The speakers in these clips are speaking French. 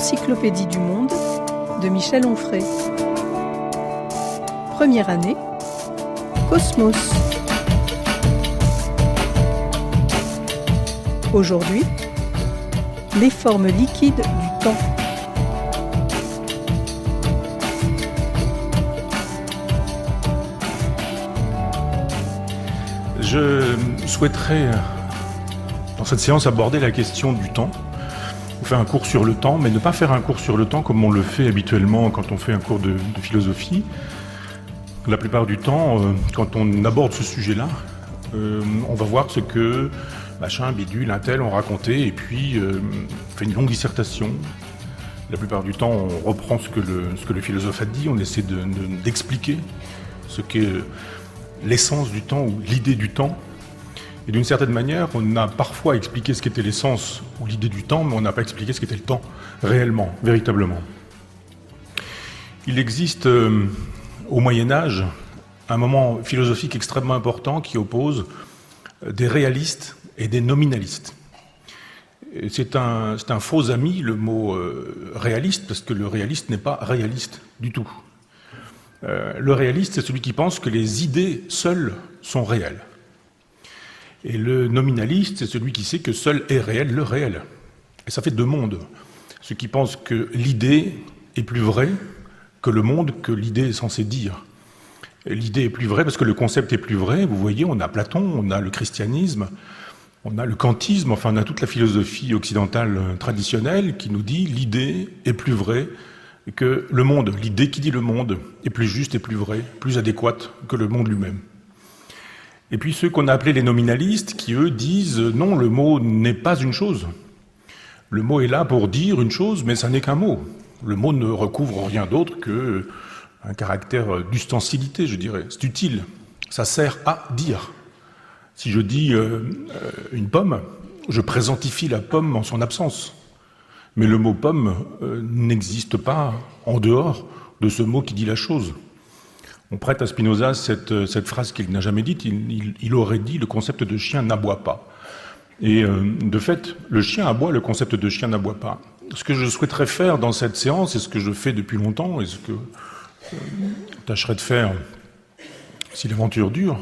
L'Encyclopédie du monde de Michel Onfray. Première année, Cosmos. Aujourd'hui, les formes liquides du temps. Je souhaiterais, dans cette séance, aborder la question du temps. On fait un cours sur le temps, mais ne pas faire un cours sur le temps comme on le fait habituellement quand on fait un cours de philosophie. La plupart du temps, quand on aborde ce sujet-là, on va voir ce que machin, bidule, un tel ont raconté, et puis on fait une longue dissertation. La plupart du temps, on reprend ce que le philosophe a dit, on essaie d'expliquer ce qu'est l'essence du temps ou l'idée du temps. Et d'une certaine manière, on a parfois expliqué ce qu'était l'essence ou l'idée du temps, mais on n'a pas expliqué ce qu'était le temps réellement, véritablement. Il existe au Moyen-Âge un moment philosophique extrêmement important qui oppose des réalistes et des nominalistes. C'est un faux ami, le mot réaliste, parce que le réaliste n'est pas réaliste du tout. Le réaliste, c'est celui qui pense que les idées seules sont réelles. Et le nominaliste, c'est celui qui sait que seul est réel le réel. Et ça fait deux mondes. Ceux qui pensent que l'idée est plus vraie que le monde que l'idée est censée dire. Et l'idée est plus vraie parce que le concept est plus vrai. Vous voyez, on a Platon, on a le christianisme, on a le kantisme, enfin on a toute la philosophie occidentale traditionnelle qui nous dit l'idée est plus vraie que le monde. L'idée qui dit le monde est plus juste et plus vraie, plus adéquate que le monde lui-même. Et puis ceux qu'on a appelés les nominalistes, qui eux disent non, le mot n'est pas une chose. Le mot est là pour dire une chose, mais ça n'est qu'un mot. Le mot ne recouvre rien d'autre qu'un caractère d'ustensilité, je dirais. C'est utile, ça sert à dire. Si je dis une pomme, je présentifie la pomme en son absence. Mais le mot pomme n'existe pas en dehors de ce mot qui dit la chose. On prête à Spinoza cette phrase qu'il n'a jamais dite. Il aurait dit le concept de chien n'aboie pas. Et de fait, le chien aboie, le concept de chien n'aboie pas. Ce que je souhaiterais faire dans cette séance, et ce que je fais depuis longtemps, et ce que je tâcherai de faire si l'aventure dure,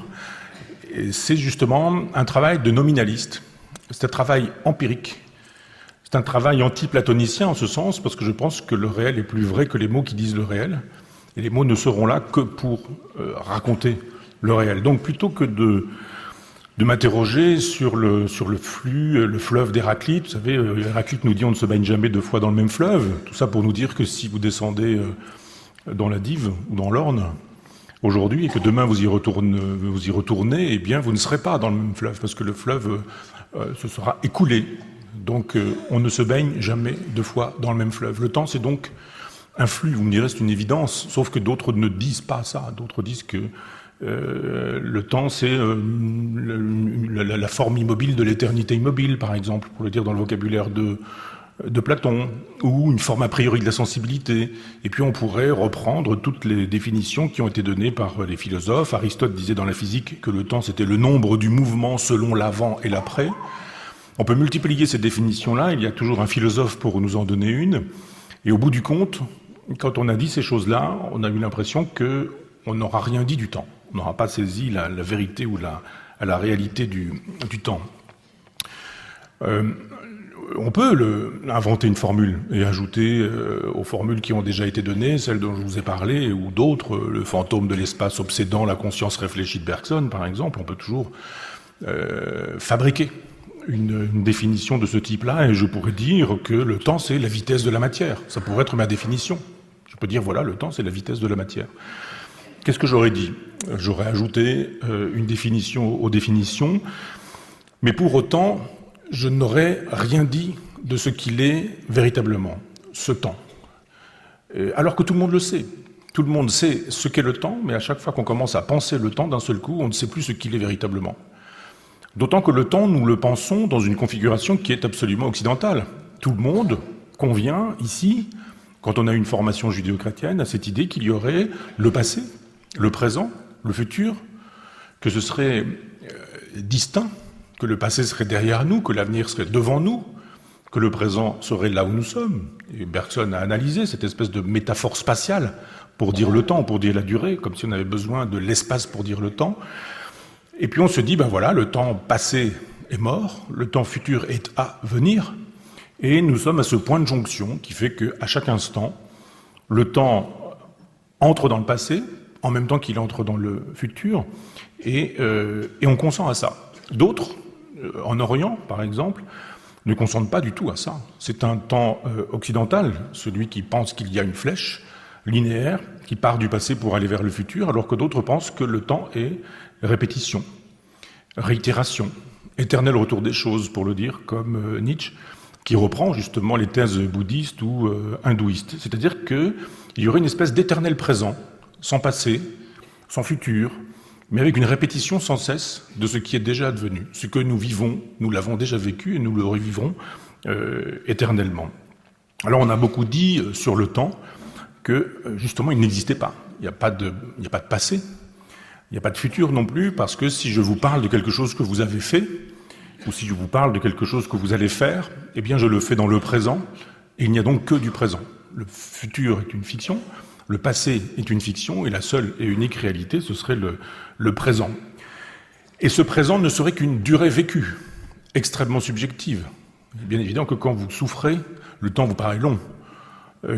c'est justement un travail de nominaliste. C'est un travail empirique. C'est un travail anti-platonicien en ce sens, parce que je pense que le réel est plus vrai que les mots qui disent le réel. Et les mots ne seront là que pour raconter le réel. Donc plutôt que de m'interroger sur le flux, le fleuve d'Héraclite, vous savez, Héraclite nous dit on ne se baigne jamais deux fois dans le même fleuve, tout ça pour nous dire que si vous descendez dans la Dive ou dans l'Orne aujourd'hui et que demain vous y retournez, eh bien vous ne serez pas dans le même fleuve parce que le fleuve se sera écoulé. Donc on ne se baigne jamais deux fois dans le même fleuve. Le temps c'est donc un flux, vous me direz, c'est une évidence, sauf que d'autres ne disent pas ça. D'autres disent que le temps, c'est la forme immobile de l'éternité immobile, par exemple, pour le dire dans le vocabulaire de Platon, ou une forme a priori de la sensibilité. Et puis on pourrait reprendre toutes les définitions qui ont été données par les philosophes. Aristote disait dans la physique que le temps, c'était le nombre du mouvement selon l'avant et l'après. On peut multiplier ces définitions-là, il y a toujours un philosophe pour nous en donner une. Et au bout du compte, quand on a dit ces choses-là, on a eu l'impression qu'on n'aura rien dit du temps. On n'aura pas saisi la vérité ou la réalité du temps. On peut inventer une formule et ajouter aux formules qui ont déjà été données, celles dont je vous ai parlé, ou d'autres, le fantôme de l'espace obsédant la conscience réfléchie de Bergson, par exemple. On peut toujours fabriquer une définition de ce type-là, et je pourrais dire que le temps, c'est la vitesse de la matière. Ça pourrait être ma définition. Je peux dire, voilà, le temps, c'est la vitesse de la matière. Qu'est-ce que j'aurais dit ? J'aurais ajouté une définition aux définitions, mais pour autant, je n'aurais rien dit de ce qu'il est véritablement, ce temps. Alors que tout le monde le sait. Tout le monde sait ce qu'est le temps, mais à chaque fois qu'on commence à penser le temps, d'un seul coup, on ne sait plus ce qu'il est véritablement. D'autant que le temps, nous le pensons dans une configuration qui est absolument occidentale. Tout le monde convient ici, quand on a une formation judéo-chrétienne, à cette idée qu'il y aurait le passé, le présent, le futur, que ce serait distinct, que le passé serait derrière nous, que l'avenir serait devant nous, que le présent serait là où nous sommes. Et Bergson a analysé cette espèce de métaphore spatiale pour dire le temps, pour dire la durée, comme si on avait besoin de l'espace pour dire le temps. Et puis on se dit, ben voilà, le temps passé est mort, le temps futur est à venir, et nous sommes à ce point de jonction qui fait qu'à chaque instant, le temps entre dans le passé, en même temps qu'il entre dans le futur, et on consent à ça. D'autres, en Orient par exemple, ne consentent pas du tout à ça. C'est un temps occidental, celui qui pense qu'il y a une flèche linéaire qui part du passé pour aller vers le futur, alors que d'autres pensent que le temps est répétition, réitération, éternel retour des choses, pour le dire comme Nietzsche, qui reprend justement les thèses bouddhistes ou hindouistes. C'est-à-dire qu'il y aurait une espèce d'éternel présent, sans passé, sans futur, mais avec une répétition sans cesse de ce qui est déjà advenu. Ce que nous vivons, nous l'avons déjà vécu et nous le revivrons éternellement. Alors on a beaucoup dit sur le temps que justement il n'existait pas. Il n'y a pas de passé, il n'y a pas de futur non plus, parce que si je vous parle de quelque chose que vous avez fait, ou si je vous parle de quelque chose que vous allez faire, eh bien je le fais dans le présent, et il n'y a donc que du présent. Le futur est une fiction, le passé est une fiction, et la seule et unique réalité, ce serait le présent. Et ce présent ne serait qu'une durée vécue, extrêmement subjective. Il est bien évident que quand vous souffrez, le temps vous paraît long.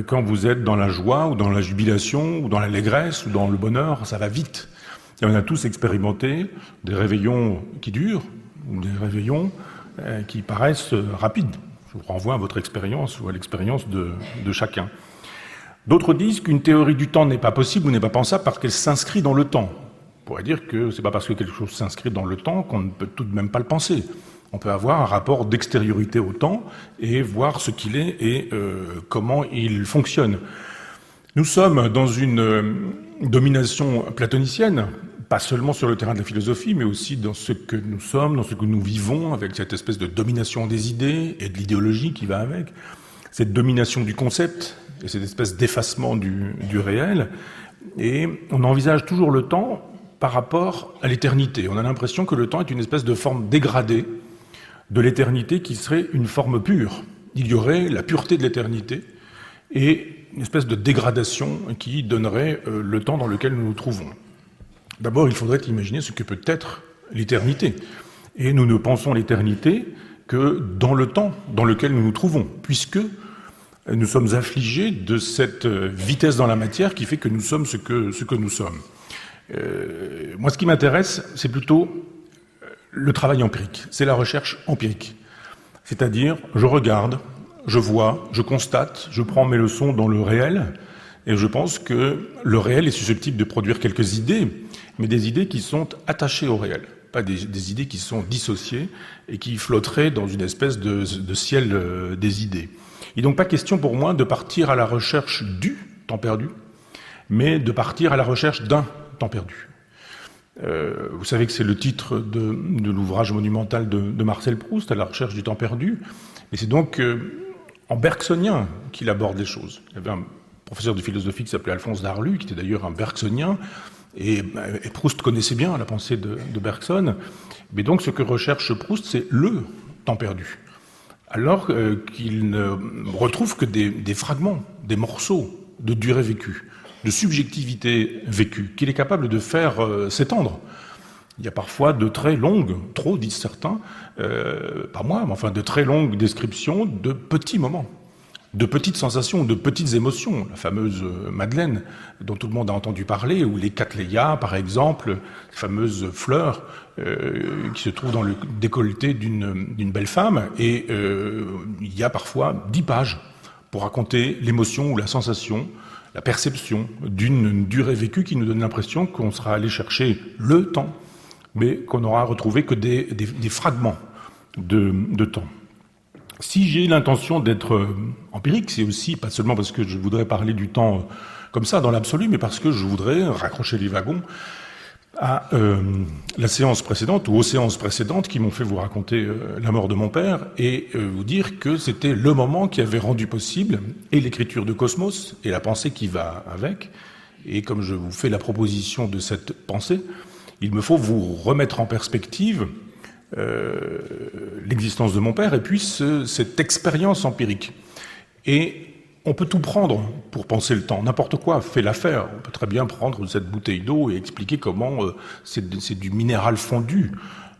Quand vous êtes dans la joie, ou dans la jubilation, ou dans l'allégresse, ou dans le bonheur, ça va vite. Et on a tous expérimenté des réveillons qui durent, ou des réveillons qui paraissent rapides. Je vous renvoie à votre expérience ou à l'expérience de chacun. D'autres disent qu'une théorie du temps n'est pas possible ou n'est pas pensable parce qu'elle s'inscrit dans le temps. On pourrait dire que c'est pas parce que quelque chose s'inscrit dans le temps qu'on ne peut tout de même pas le penser. On peut avoir un rapport d'extériorité au temps et voir ce qu'il est et comment il fonctionne. Nous sommes dans une domination platonicienne, pas seulement sur le terrain de la philosophie, mais aussi dans ce que nous sommes, dans ce que nous vivons, avec cette espèce de domination des idées et de l'idéologie qui va avec, cette domination du concept et cette espèce d'effacement du réel. Et on envisage toujours le temps par rapport à l'éternité. On a l'impression que le temps est une espèce de forme dégradée de l'éternité qui serait une forme pure. Il y aurait la pureté de l'éternité et une espèce de dégradation qui donnerait le temps dans lequel nous nous trouvons. D'abord, il faudrait imaginer ce que peut être l'éternité. Et nous ne pensons l'éternité que dans le temps dans lequel nous nous trouvons, puisque nous sommes affligés de cette vitesse dans la matière qui fait que nous sommes ce que nous sommes. Moi, ce qui m'intéresse, c'est plutôt le travail empirique, c'est la recherche empirique. C'est-à-dire, je regarde, je vois, je constate, je prends mes leçons dans le réel, et je pense que le réel est susceptible de produire quelques idées, mais des idées qui sont attachées au réel, pas des idées qui sont dissociées et qui flotteraient dans une espèce de ciel des idées. Il n'est donc pas question pour moi de partir à la recherche du temps perdu, mais de partir à la recherche d'un temps perdu. Vous savez que c'est le titre de l'ouvrage monumental de Marcel Proust, À la recherche du temps perdu, et c'est donc en bergsonien qu'il aborde les choses. Il y avait un professeur de philosophie qui s'appelait Alphonse Darlu, qui était d'ailleurs un bergsonien, et Proust connaissait bien la pensée de Bergson, mais donc ce que recherche Proust, c'est le temps perdu. Alors qu'il ne retrouve que des fragments, des morceaux de durée vécue, de subjectivité vécue, qu'il est capable de faire s'étendre. Il y a parfois de très longues, trop disent certains, pas moi, mais enfin de très longues descriptions de petits moments, de petites sensations, de petites émotions. La fameuse Madeleine, dont tout le monde a entendu parler, ou les cattleyas, par exemple, ces fameuses fleurs qui se trouvent dans le décolleté d'une belle femme, et il y a parfois 10 pages pour raconter l'émotion ou la sensation, la perception d'une durée vécue qui nous donne l'impression qu'on sera allé chercher le temps, mais qu'on n'aura retrouvé que des fragments de temps. Si j'ai l'intention d'être empirique, c'est aussi pas seulement parce que je voudrais parler du temps comme ça, dans l'absolu, mais parce que je voudrais raccrocher les wagons à la séance précédente ou aux séances précédentes qui m'ont fait vous raconter la mort de mon père et vous dire que c'était le moment qui avait rendu possible et l'écriture de Cosmos et la pensée qui va avec. Et comme je vous fais la proposition de cette pensée, il me faut vous remettre en perspective l'existence de mon père, et puis cette expérience empirique. Et on peut tout prendre pour penser le temps, n'importe quoi fait l'affaire. On peut très bien prendre cette bouteille d'eau et expliquer comment c'est du minéral fondu,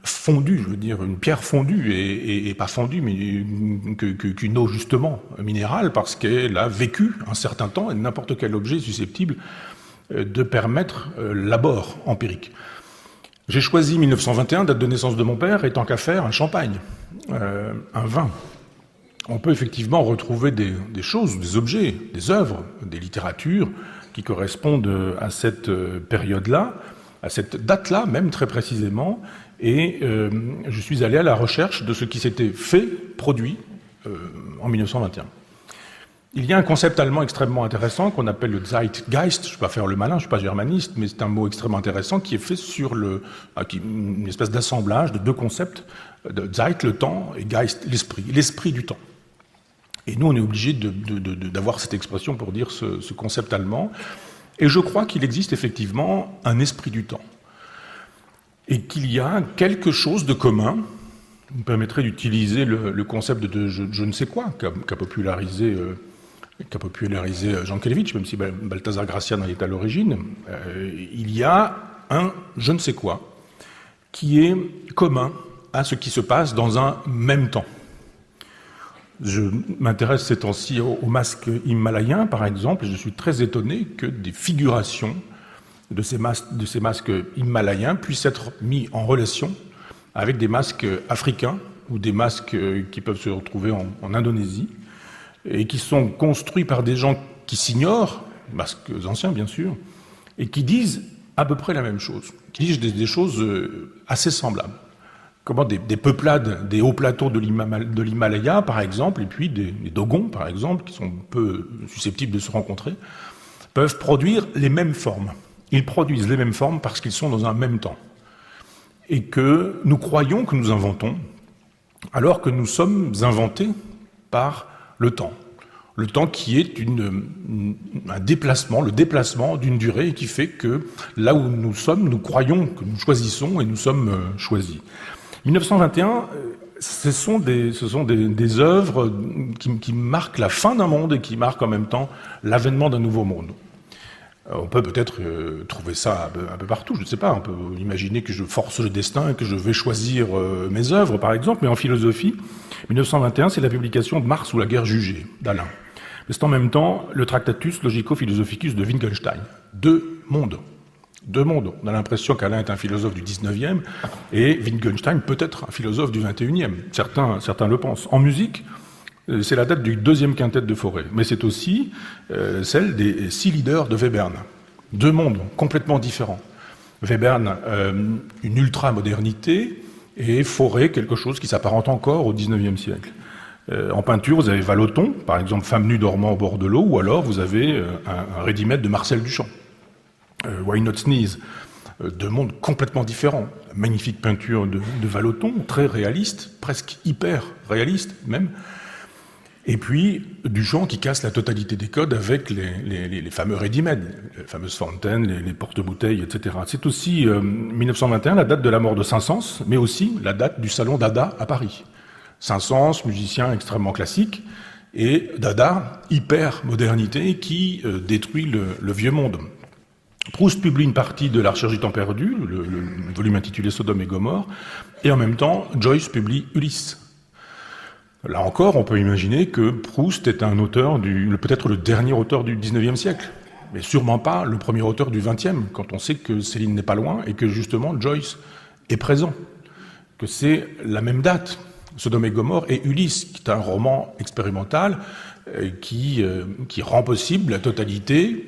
je veux dire, une pierre fondue, et pas fondue, mais qu'une eau justement minérale, parce qu'elle a vécu un certain temps, et n'importe quel objet est susceptible de permettre l'abord empirique. J'ai choisi 1921, date de naissance de mon père, et tant qu'à faire, un champagne, un vin. On peut effectivement retrouver des choses, des objets, des œuvres, des littératures qui correspondent à cette période-là, à cette date-là, même très précisément, et je suis allé à la recherche de ce qui s'était fait, produit, en 1921. Il y a un concept allemand extrêmement intéressant qu'on appelle le Zeitgeist. Je ne vais pas faire le malin, je ne suis pas germaniste, mais c'est un mot extrêmement intéressant qui est fait sur une espèce d'assemblage de deux concepts, de Zeit, le temps, et Geist, l'esprit du temps. Et nous, on est obligé d'avoir cette expression pour dire ce concept allemand. Et je crois qu'il existe effectivement un esprit du temps. Et qu'il y a quelque chose de commun, qui me permettrait d'utiliser le concept de je ne sais quoi, qu'a popularisé Jean Kelevitch, même si Balthazar Gracian en est à l'origine. Il y a un je ne sais quoi qui est commun à ce qui se passe dans un même temps. Je m'intéresse ces temps-ci aux masques himalayens, par exemple, et je suis très étonné que des figurations de ces masques himalayens puissent être mis en relation avec des masques africains ou des masques qui peuvent se retrouver en Indonésie et qui sont construits par des gens qui s'ignorent, masques anciens bien sûr, et qui disent à peu près la même chose, qui disent des choses assez semblables. Comment des peuplades, des hauts plateaux de l'Himalaya, par exemple, et puis des dogons, par exemple, qui sont peu susceptibles de se rencontrer, peuvent produire les mêmes formes. Ils produisent les mêmes formes parce qu'ils sont dans un même temps. Et que nous croyons que nous inventons, alors que nous sommes inventés par le temps. Le temps qui est un déplacement, le déplacement d'une durée, et qui fait que là où nous sommes, nous croyons que nous choisissons et nous sommes choisis. 1921, ce sont des œuvres qui marquent la fin d'un monde et qui marquent en même temps l'avènement d'un nouveau monde. On peut peut-être trouver ça un peu partout, je ne sais pas, on peut imaginer que je force le destin et que je vais choisir mes œuvres, par exemple, mais en philosophie, 1921, c'est la publication de Mars ou la guerre jugée, d'Alain. Mais c'est en même temps le Tractatus Logico-Philosophicus de Wittgenstein. Deux mondes. On a l'impression qu'Alain est un philosophe du 19e et Wittgenstein peut-être un philosophe du 21e. Certains le pensent. En musique, c'est la date du deuxième quintet de Fauré, mais c'est aussi celle des 6 leaders de Webern. Deux mondes complètement différents. Webern, une ultra-modernité, et Fauré, quelque chose qui s'apparente encore au 19e siècle. En peinture, vous avez Vallotton, par exemple, Femme nue dormant au bord de l'eau, ou alors vous avez un ready-made de Marcel Duchamp. Why Not Sneeze, deux mondes complètement différents. Magnifique peinture de Vallotton, très réaliste, presque hyper réaliste même. Et puis Duchamp qui casse la totalité des codes avec les fameux ready-made, les fameuses fontaines, les porte-bouteilles, etc. C'est aussi 1921, la date de la mort de Saint-Saëns, mais aussi la date du salon Dada à Paris. Saint-Saëns, musicien extrêmement classique, et Dada, hyper-modernité, qui détruit le vieux monde. Proust publie une partie de La Recherche du temps perdu, le volume intitulé Sodome et Gomorrhe, et en même temps, Joyce publie Ulysse. Là encore, on peut imaginer que Proust est un auteur peut-être le dernier auteur du 19e siècle, mais sûrement pas le premier auteur du 20e, quand on sait que Céline n'est pas loin et que justement Joyce est présent, que c'est la même date, Sodome et Gomorrhe et Ulysse, qui est un roman expérimental qui rend possible la totalité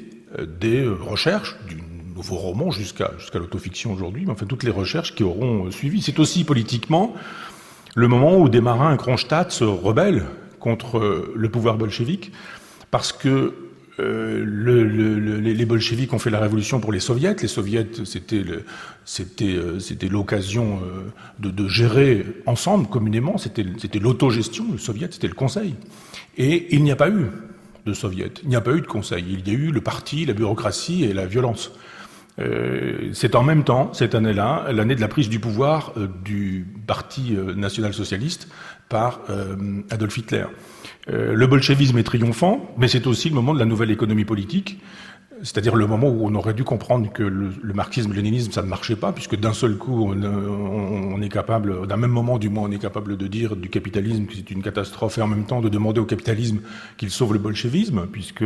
des recherches du nouveau roman jusqu'à l'autofiction aujourd'hui, mais enfin toutes les recherches qui auront suivi. C'est aussi politiquement le moment où des marins à Kronstadt se rebellent contre le pouvoir bolchevique, parce que les bolcheviks ont fait la révolution pour les soviets. Les soviets, c'était l'occasion de gérer ensemble, communément. C'était l'autogestion. Le soviet, c'était le conseil. Et il n'y a pas eu de soviet. Il n'y a pas eu de conseil. Il y a eu le parti, la bureaucratie et la violence. C'est en même temps, cette année-là, l'année de la prise du pouvoir du Parti national-socialiste par Adolf Hitler. Le bolchevisme est triomphant, mais c'est aussi le moment de la nouvelle économie politique, c'est-à-dire le moment où on aurait dû comprendre que le marxisme-léninisme, ça ne marchait pas, puisque d'un seul coup, on est capable, d'un même moment du moins, on est capable de dire du capitalisme que c'est une catastrophe, et en même temps de demander au capitalisme qu'il sauve le bolchevisme, puisque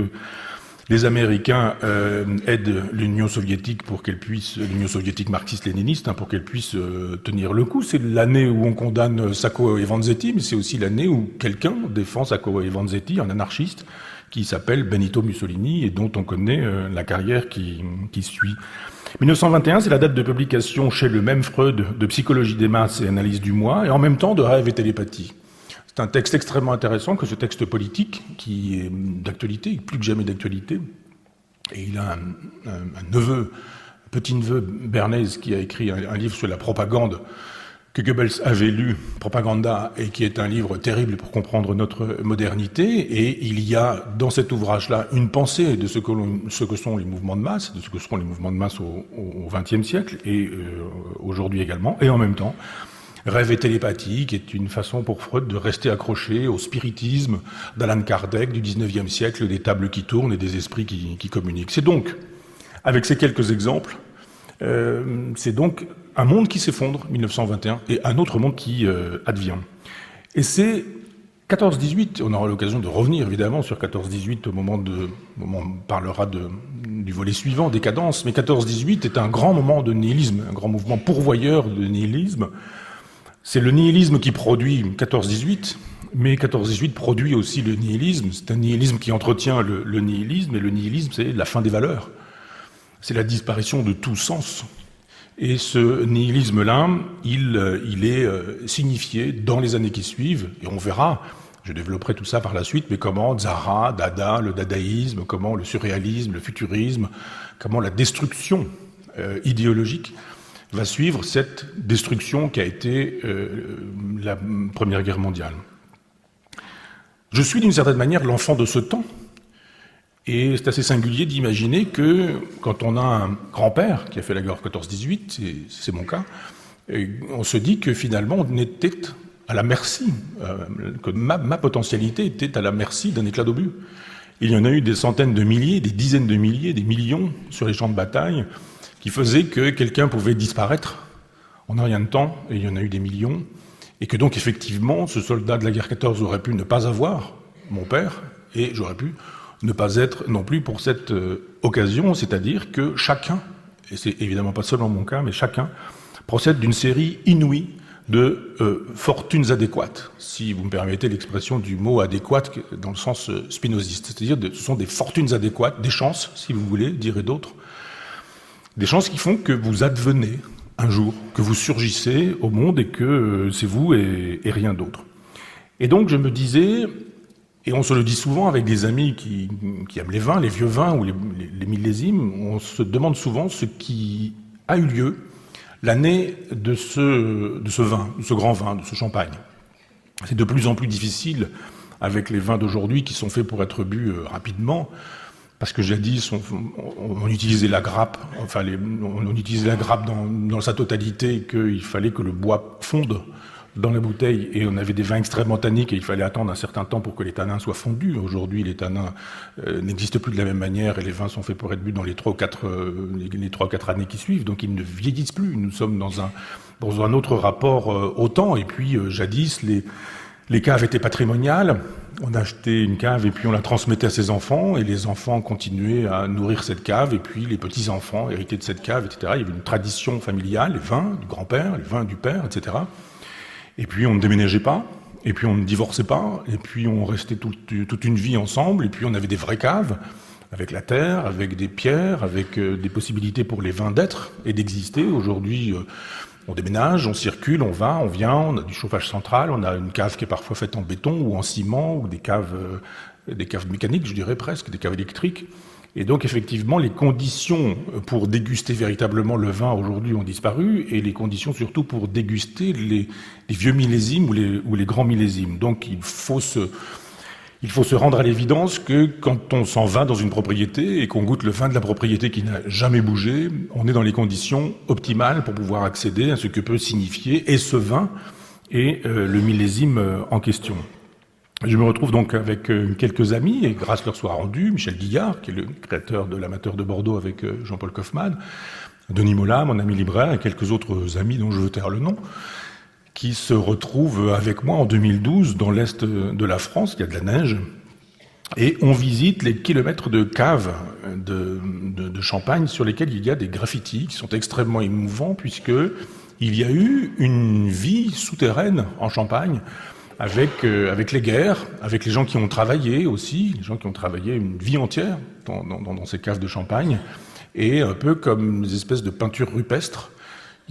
les Américains aident l'Union soviétique pour qu'elle puisse, l'Union soviétique marxiste-léniniste, pour qu'elle puisse tenir le coup. C'est l'année où on condamne Sacco et Vanzetti, mais c'est aussi l'année où quelqu'un défend Sacco et Vanzetti, un anarchiste, qui s'appelle Benito Mussolini et dont on connaît la carrière qui suit. 1921, c'est la date de publication chez le même Freud de Psychologie des masses et Analyse du moi, et en même temps de Rêve et télépathie. C'est un texte extrêmement intéressant que ce texte politique, qui est d'actualité, plus que jamais d'actualité. Et il a un neveu, petit-neveu, Bernays, qui a écrit un livre sur la propagande que Goebbels avait lu, Propaganda, et qui est un livre terrible pour comprendre notre modernité. Et il y a dans cet ouvrage-là une pensée de ce que sont les mouvements de masse, de ce que seront les mouvements de masse au XXe siècle, et aujourd'hui également, et en même temps, Rêve et télépathie, qui est une façon pour Freud de rester accroché au spiritisme d'Allan Kardec du XIXe siècle, des tables qui tournent et des esprits qui communiquent. C'est donc, avec ces quelques exemples, c'est donc un monde qui s'effondre, 1921, et un autre monde qui advient. Et c'est 14-18, on aura l'occasion de revenir évidemment sur 14-18 au moment où on parlera du volet suivant, décadence, mais 14-18 est un grand moment de nihilisme, un grand mouvement pourvoyeur de nihilisme. C'est le nihilisme qui produit 14-18, mais 14-18 produit aussi le nihilisme. C'est un nihilisme qui entretient le nihilisme, et le nihilisme, c'est la fin des valeurs. C'est la disparition de tout sens. Et ce nihilisme-là, il est signifié dans les années qui suivent, et on verra, je développerai tout ça par la suite, mais comment Zara, Dada, le dadaïsme, comment le surréalisme, le futurisme, comment la destruction idéologique va suivre cette destruction qui a été la Première Guerre mondiale. Je suis d'une certaine manière l'enfant de ce temps, et c'est assez singulier d'imaginer que quand on a un grand-père qui a fait la guerre 14-18, c'est mon cas, on se dit que finalement on était à la merci, que ma potentialité était à la merci d'un éclat d'obus. Il y en a eu des centaines de milliers, des dizaines de milliers, des millions sur les champs de bataille, qui faisait que quelqu'un pouvait disparaître en un rien de temps, et il y en a eu des millions, et que donc effectivement, ce soldat de la guerre 14 aurait pu ne pas avoir mon père, et j'aurais pu ne pas être non plus pour cette occasion, c'est-à-dire que chacun, et c'est évidemment pas seulement mon cas, mais chacun procède d'une série inouïe de fortunes adéquates, si vous me permettez l'expression du mot adéquate dans le sens spinoziste, c'est-à-dire ce sont des fortunes adéquates, des chances, si vous voulez, diraient d'autres, des chances qui font que vous advenez un jour, que vous surgissez au monde et que c'est vous et rien d'autre. Et donc je me disais, et on se le dit souvent avec des amis qui aiment les vins, les vieux vins ou les millésimes, on se demande souvent ce qui a eu lieu l'année de ce vin, de ce grand vin, de ce champagne. C'est de plus en plus difficile avec les vins d'aujourd'hui qui sont faits pour être bu rapidement, parce que jadis, on utilisait la grappe, enfin, on utilisait la grappe dans sa totalité, et qu'il fallait que le bois fonde dans la bouteille, et on avait des vins extrêmement tanniques, et il fallait attendre un certain temps pour que les tanins soient fondus. Aujourd'hui, les tanins n'existent plus de la même manière, et les vins sont faits pour être bu dans les 3 ou 4 années qui suivent, donc ils ne vieillissent plus. Nous sommes dans un autre rapport au temps, et puis jadis, les caves étaient patrimoniales. On achetait une cave et puis on la transmettait à ses enfants, et les enfants continuaient à nourrir cette cave, et puis les petits-enfants héritaient de cette cave, etc. Il y avait une tradition familiale, les vins du grand-père, les vins du père, etc. Et puis on ne déménageait pas, et puis on ne divorçait pas, et puis on restait toute une vie ensemble, et puis on avait des vraies caves, avec la terre, avec des pierres, avec des possibilités pour les vins d'être et d'exister. Aujourd'hui, on déménage, on circule, on va, on vient, on a du chauffage central, on a une cave qui est parfois faite en béton ou en ciment, ou des caves mécaniques, je dirais presque, des caves électriques. Et donc effectivement, les conditions pour déguster véritablement le vin aujourd'hui ont disparu, et les conditions surtout pour déguster les vieux millésimes ou les grands millésimes. Donc il faut Il faut se rendre à l'évidence que quand on s'en va dans une propriété et qu'on goûte le vin de la propriété qui n'a jamais bougé, on est dans les conditions optimales pour pouvoir accéder à ce que peut signifier et ce vin et le millésime en question. Je me retrouve donc avec quelques amis, et grâce leur soit rendu, Michel Guillard, qui est le créateur de l'Amateur de Bordeaux avec Jean-Paul Kaufmann, Denis Mola, mon ami libraire, et quelques autres amis dont je veux taire le nom, qui se retrouvent avec moi en 2012 dans l'est de la France, il y a de la neige, et on visite les kilomètres de caves de Champagne sur lesquels il y a des graffitis qui sont extrêmement émouvants, puisque il y a eu une vie souterraine en Champagne, avec les guerres, avec les gens qui ont travaillé aussi, les gens qui ont travaillé une vie entière dans ces caves de Champagne, et un peu comme des espèces de peintures rupestres,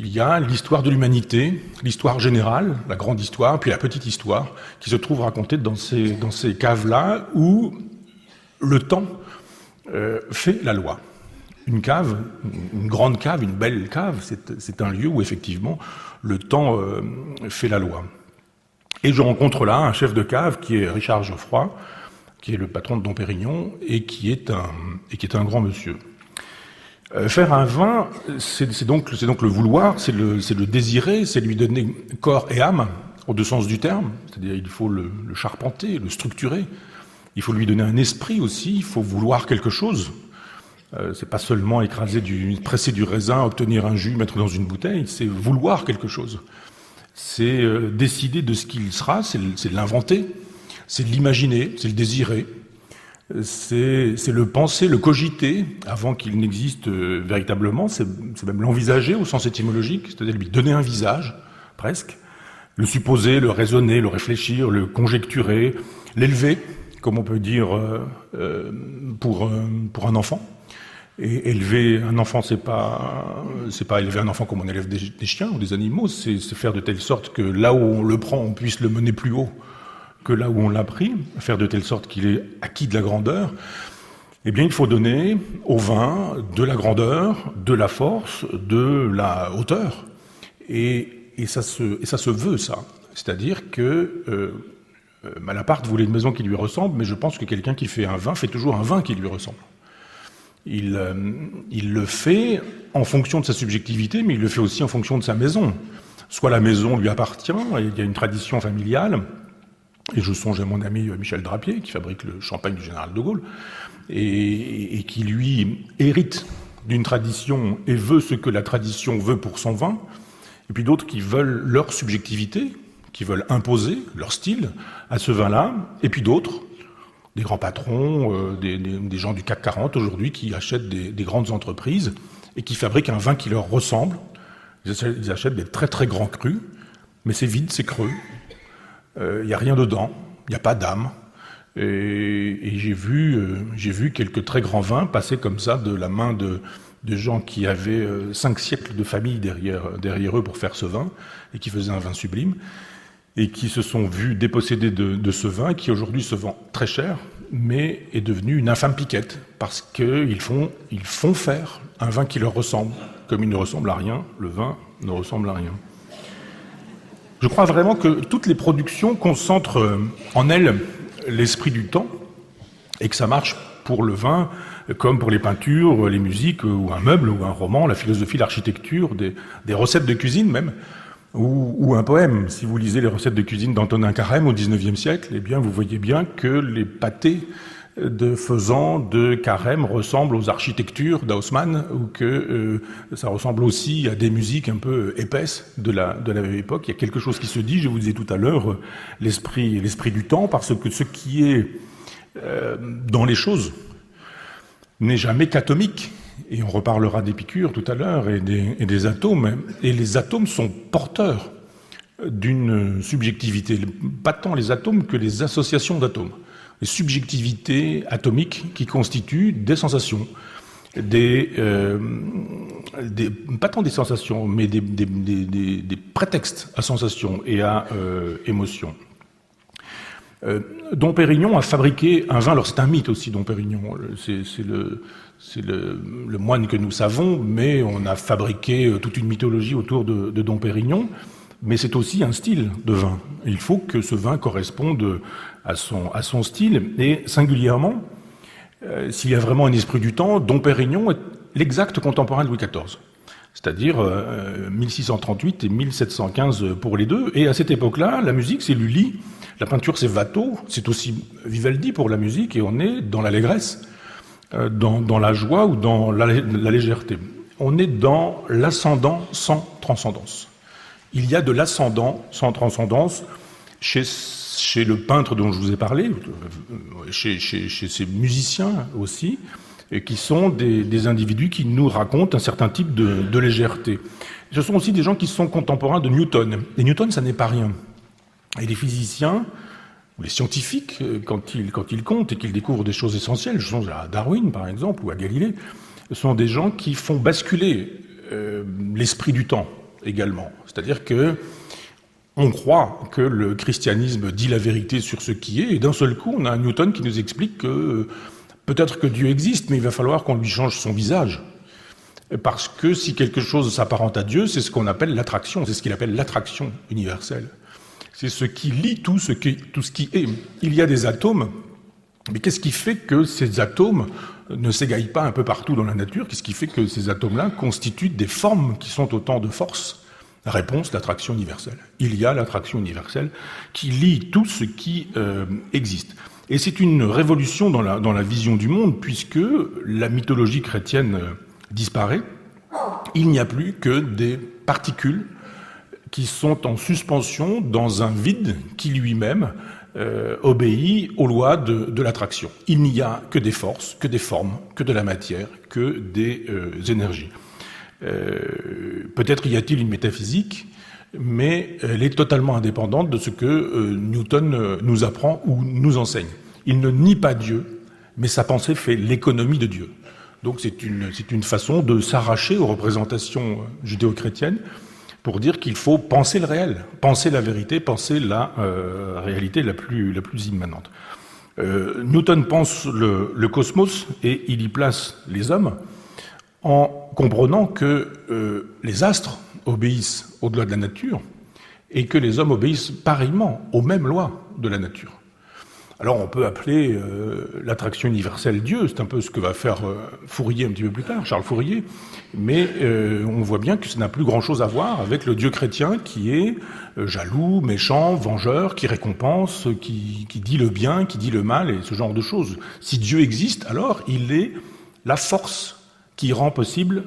il y a l'histoire de l'humanité, l'histoire générale, la grande histoire, puis la petite histoire, qui se trouve racontée dans ces caves-là, où le temps fait la loi. Une cave, une grande cave, une belle cave, c'est un lieu où effectivement le temps fait la loi. Et je rencontre là un chef de cave qui est Richard Geoffroy, qui est le patron de Dom Pérignon et qui est un grand monsieur. Faire un vin, c'est donc le vouloir, c'est le désirer, c'est lui donner corps et âme, aux deux sens du terme. C'est-à-dire il faut le charpenter, le structurer. Il faut lui donner un esprit aussi, il faut vouloir quelque chose. C'est pas seulement presser du raisin, obtenir un jus, mettre dans une bouteille, c'est vouloir quelque chose. C'est décider de ce qu'il sera, c'est l'inventer, c'est l'imaginer, c'est le désirer. C'est le penser, le cogiter, avant qu'il n'existe véritablement, c'est même l'envisager au sens étymologique, c'est-à-dire lui donner un visage, presque, le supposer, le raisonner, le réfléchir, le conjecturer, l'élever, comme on peut dire pour un enfant. Et élever un enfant, c'est pas élever un enfant comme on élève des chiens ou des animaux, c'est faire de telle sorte que là où on le prend, on puisse le mener plus haut que là où on l'a pris, faire de telle sorte qu'il ait acquis de la grandeur. Eh bien, il faut donner au vin de la grandeur, de la force, de la hauteur. Et ça se veut, ça. C'est-à-dire que Malaparte voulait une maison qui lui ressemble, mais je pense que quelqu'un qui fait un vin fait toujours un vin qui lui ressemble. Il le fait en fonction de sa subjectivité, mais il le fait aussi en fonction de sa maison. Soit la maison lui appartient, il y a une tradition familiale, et je songe à mon ami Michel Drapier, qui fabrique le champagne du général de Gaulle, et qui, lui, hérite d'une tradition et veut ce que la tradition veut pour son vin, et puis d'autres qui veulent leur subjectivité, qui veulent imposer leur style à ce vin-là, et puis d'autres, des grands patrons, des gens du CAC 40 aujourd'hui, qui achètent des grandes entreprises et qui fabriquent un vin qui leur ressemble. Ils achètent des très très grands crus, mais c'est vide, c'est creux. Il n'y a rien dedans, il n'y a pas d'âme. Et j'ai vu quelques très grands vins passer comme ça de la main de gens qui avaient 5 siècles de famille derrière eux pour faire ce vin, et qui faisaient un vin sublime, et qui se sont vus dépossédés de ce vin, qui aujourd'hui se vend très cher, mais est devenu une infâme piquette, parce qu'ils font faire un vin qui leur ressemble. Comme il ne ressemble à rien, le vin ne ressemble à rien. Je crois vraiment que toutes les productions concentrent en elles l'esprit du temps, et que ça marche pour le vin, comme pour les peintures, les musiques, ou un meuble, ou un roman, la philosophie, l'architecture, des recettes de cuisine même, ou un poème. Si vous lisez les recettes de cuisine d'Antonin Carême au XIXe siècle, eh bien vous voyez bien que les pâtés de Faisan, de Carême ressemblent aux architectures d'Haussmann, ou que ça ressemble aussi à des musiques un peu épaisses de la même époque. Il y a quelque chose qui se dit, je vous disais tout à l'heure, l'esprit du temps, parce que ce qui est dans les choses n'est jamais qu'atomique. Et on reparlera d'Épicure tout à l'heure et des atomes. Et les atomes sont porteurs d'une subjectivité. Pas tant les atomes que les associations d'atomes. Les subjectivités atomiques qui constituent des sensations. Pas tant des sensations, mais des prétextes à sensations et à émotions. Dom Pérignon a fabriqué un vin, alors c'est un mythe aussi, Dom Pérignon, c'est le moine que nous savons, mais on a fabriqué toute une mythologie autour de Dom Pérignon, mais c'est aussi un style de vin. Il faut que ce vin corresponde à son style, et singulièrement, s'il y a vraiment un esprit du temps, Dom Pérignon est l'exact contemporain de Louis XIV. C'est-à-dire 1638 et 1715 pour les deux. Et à cette époque-là, la musique, c'est Lully, la peinture, c'est Watteau, c'est aussi Vivaldi pour la musique, et on est dans l'allégresse, dans la joie ou dans la légèreté. On est dans l'ascendant sans transcendance. Il y a de l'ascendant sans transcendance chez le peintre dont je vous ai parlé, chez ces musiciens aussi, et qui sont des individus qui nous racontent un certain type de légèreté. Ce sont aussi des gens qui sont contemporains de Newton. Et Newton, ça n'est pas rien. Et les physiciens, ou les scientifiques, quand ils comptent et qu'ils découvrent des choses essentielles, je pense à Darwin par exemple, ou à Galilée, ce sont des gens qui font basculer l'esprit du temps également. C'est-à-dire que on croit que le christianisme dit la vérité sur ce qui est, et d'un seul coup, on a un Newton qui nous explique que peut-être que Dieu existe, mais il va falloir qu'on lui change son visage. Parce que si quelque chose s'apparente à Dieu, c'est ce qu'on appelle l'attraction, c'est ce qu'il appelle l'attraction universelle. C'est ce qui lie tout ce qui est. Il y a des atomes, mais qu'est-ce qui fait que ces atomes ne s'égaillent pas un peu partout dans la nature? Qu'est-ce qui fait que ces atomes-là constituent des formes qui sont autant de force? La réponse, l'attraction universelle. Il y a l'attraction universelle qui lie tout ce qui existe. Et c'est une révolution dans la vision du monde, puisque la mythologie chrétienne disparaît. Il n'y a plus que des particules qui sont en suspension dans un vide qui lui-même obéit aux lois de l'attraction. Il n'y a que des forces, que des formes, que de la matière, que des énergies. Peut-être y a-t-il une métaphysique, mais elle est totalement indépendante de ce que Newton nous apprend ou nous enseigne. Il ne nie pas Dieu, mais sa pensée fait l'économie de Dieu. Donc c'est une façon de s'arracher aux représentations judéo-chrétiennes pour dire qu'il faut penser le réel, penser la vérité, penser la réalité la plus immanente. Newton pense le cosmos et il y place les hommes en comprenant que les astres obéissent aux lois de la nature et que les hommes obéissent pareillement aux mêmes lois de la nature. Alors on peut appeler l'attraction universelle Dieu, c'est un peu ce que va faire Fourier un petit peu plus tard, Charles Fourier, mais on voit bien que ça n'a plus grand-chose à voir avec le Dieu chrétien qui est jaloux, méchant, vengeur, qui récompense, qui dit le bien, qui dit le mal et ce genre de choses. Si Dieu existe, alors il est la force qui rend possible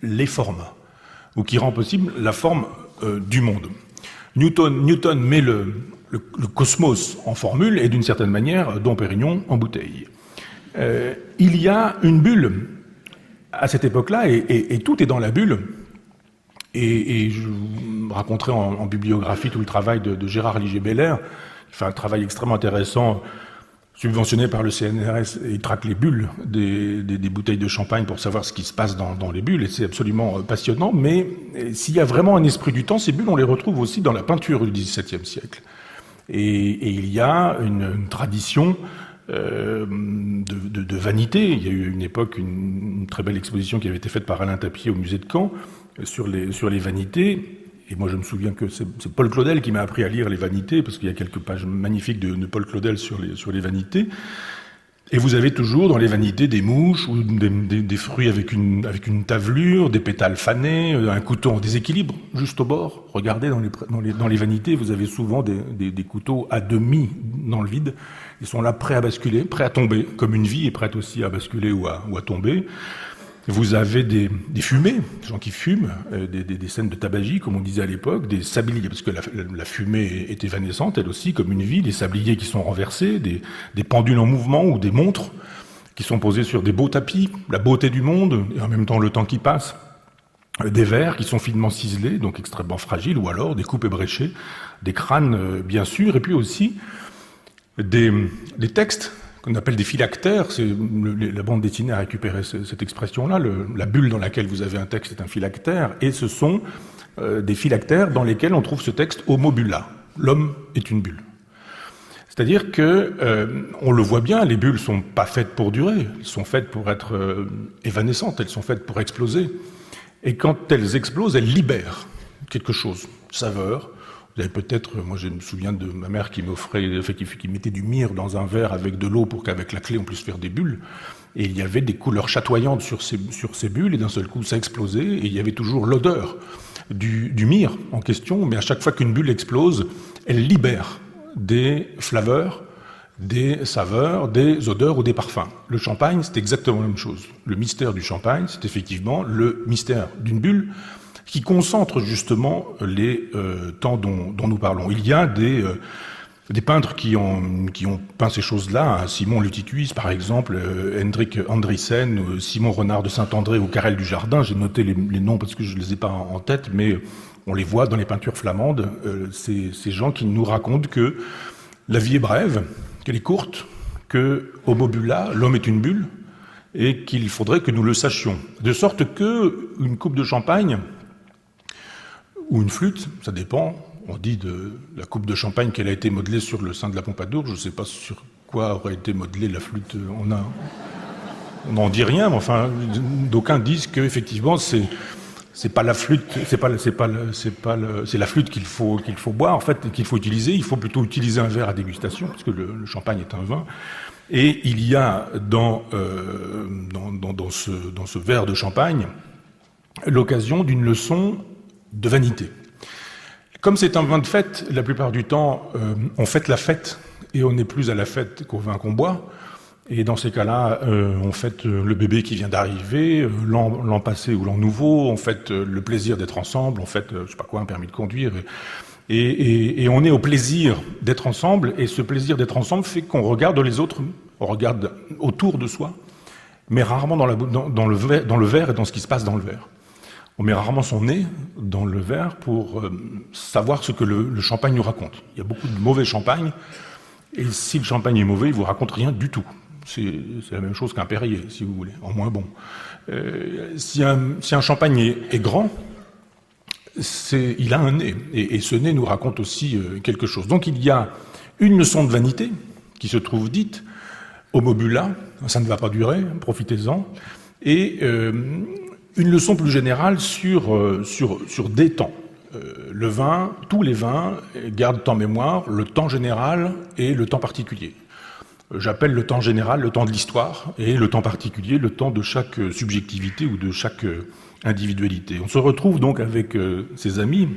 les formes, ou qui rend possible la forme du monde. Newton met le cosmos en formule et d'une certaine manière Dom Pérignon en bouteille. Il y a une bulle à cette époque-là et tout est dans la bulle. Et je vous raconterai en bibliographie tout le travail de Gérard Ligier-Belair, qui fait un travail extrêmement intéressant, subventionné par le CNRS, et il traque les bulles des bouteilles de champagne pour savoir ce qui se passe dans les bulles, et c'est absolument passionnant. Mais s'il y a vraiment un esprit du temps, ces bulles, on les retrouve aussi dans la peinture du XVIIe siècle. Et il y a une tradition de vanité. Il y a eu à une époque une très belle exposition qui avait été faite par Alain Tapier au musée de Caen sur les vanités. Et moi, je me souviens que c'est Paul Claudel qui m'a appris à lire les vanités, parce qu'il y a quelques pages magnifiques de Paul Claudel sur les vanités. Et vous avez toujours dans les vanités des mouches ou des fruits avec une tavelure, des pétales fanés, un couteau en déséquilibre juste au bord. Regardez dans les vanités, vous avez souvent des couteaux à demi dans le vide. Ils sont là prêts à basculer, prêts à tomber, comme une vie est prête aussi à basculer ou à tomber. Vous avez des fumées, des gens qui fument, des scènes de tabagie, comme on disait à l'époque, des sabliers, parce que la fumée est évanescente, elle aussi, comme une vie, des sabliers qui sont renversés, des pendules en mouvement ou des montres qui sont posées sur des beaux tapis, la beauté du monde, et en même temps le temps qui passe, des verres qui sont finement ciselés, donc extrêmement fragiles, ou alors des coupes ébréchées, des crânes, bien sûr, et puis aussi des textes qu'on appelle des phylactères. La bande dessinée a récupéré cette expression-là. La bulle dans laquelle vous avez un texte est un phylactère, et ce sont des phylactères dans lesquels on trouve ce texte homo bulla. L'homme est une bulle. C'est-à-dire que, on le voit bien, les bulles sont pas faites pour durer, elles sont faites pour être évanescentes, elles sont faites pour exploser. Et quand elles explosent, elles libèrent quelque chose. saveur. Vous avez peut-être, moi je me souviens de ma mère qui m'offrait, qui mettait du myrrhe dans un verre avec de l'eau pour qu'avec la clé on puisse faire des bulles. Et il y avait des couleurs chatoyantes sur ces bulles, et d'un seul coup ça explosait, et il y avait toujours l'odeur du myrrhe en question, mais à chaque fois qu'une bulle explose, elle libère des flaveurs, des saveurs, des odeurs ou des parfums. Le champagne, c'est exactement la même chose. Le mystère du champagne, c'est effectivement le mystère d'une bulle qui concentre justement les temps dont nous parlons. Il y a des peintres qui ont peint ces choses-là, hein. Simon Luticuis, par exemple, Hendrik Andriessen, Simon Renard de Saint-André ou Karel Dujardin. J'ai noté les noms parce que je ne les ai pas en tête, mais on les voit dans les peintures flamandes. Ces gens qui nous racontent que la vie est brève, qu'elle est courte, que Homo bulla, l'homme est une bulle, et qu'il faudrait que nous le sachions. De sorte que une coupe de champagne ou une flûte, ça dépend. On dit de la coupe de champagne qu'elle a été modelée sur le sein de la Pompadour. Je ne sais pas sur quoi aurait été modelée la flûte. On n'en dit rien, mais enfin, d'aucuns disent que effectivement c'est pas la flûte, c'est la flûte qu'il faut boire en fait, qu'il faut utiliser. Il faut plutôt utiliser un verre à dégustation, parce que le champagne est un vin. Et il y a dans ce verre de champagne l'occasion d'une leçon de vanité. Comme c'est un vin de fête, la plupart du temps, on fête la fête et on n'est plus à la fête qu'au vin qu'on boit. Et dans ces cas-là, on fête le bébé qui vient d'arriver, l'an passé ou l'an nouveau, on fête le plaisir d'être ensemble, on fête, je sais pas quoi, un permis de conduire. Et on est au plaisir d'être ensemble, et ce plaisir d'être ensemble fait qu'on regarde les autres, on regarde autour de soi, mais rarement dans le verre et dans ce qui se passe dans le verre. On met rarement son nez dans le verre pour savoir ce que le champagne nous raconte. Il y a beaucoup de mauvais champagne, et si le champagne est mauvais, il vous raconte rien du tout. C'est la même chose qu'un Perrier, si vous voulez, en moins bon. Si un champagne est grand, il a un nez, et ce nez nous raconte aussi quelque chose. Donc il y a une leçon de vanité qui se trouve dite, Homo bulla, ça ne va pas durer, profitez-en, et une leçon plus générale sur des temps. Le vin, tous les vins gardent en mémoire le temps général et le temps particulier. J'appelle le temps général le temps de l'histoire et le temps particulier le temps de chaque subjectivité ou de chaque individualité. On se retrouve donc avec ses amis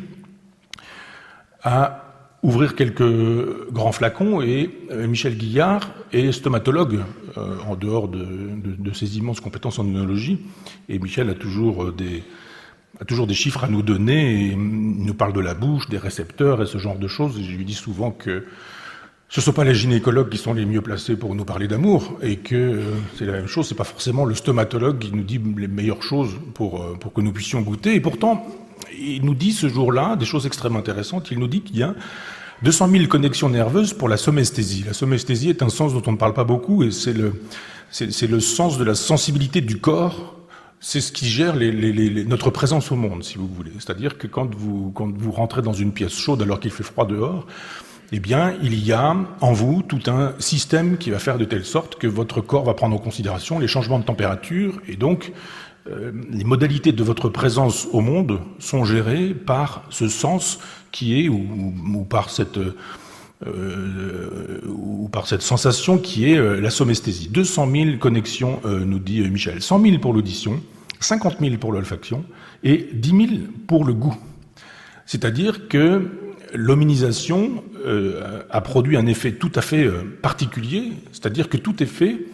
à ouvrir quelques grands flacons, et Michel Guillard est stomatologue en dehors de ses immenses compétences en œnologie, et Michel a toujours des chiffres à nous donner, et il nous parle de la bouche, des récepteurs et ce genre de choses, et je lui dis souvent que ce ne sont pas les gynécologues qui sont les mieux placés pour nous parler d'amour, et que c'est la même chose, c'est pas forcément le stomatologue qui nous dit les meilleures choses pour que nous puissions goûter. Et pourtant, il nous dit ce jour-là des choses extrêmement intéressantes. Il nous dit qu'il y a 200 000 connexions nerveuses pour la somesthésie. La somesthésie est un sens dont on ne parle pas beaucoup, et c'est le sens de la sensibilité du corps. C'est ce qui gère notre présence au monde, si vous voulez. C'est-à-dire que quand vous rentrez dans une pièce chaude alors qu'il fait froid dehors, eh bien, il y a en vous tout un système qui va faire de telle sorte que votre corps va prendre en considération les changements de température, et donc les modalités de votre présence au monde sont gérées par ce sens qui est, ou par cette sensation qui est la somesthésie. 200 000 connexions, nous dit Michel. 100 000 pour l'audition, 50 000 pour l'olfaction et 10 000 pour le goût. C'est-à-dire que l'hominisation a produit un effet tout à fait particulier, c'est-à-dire que tout est fait,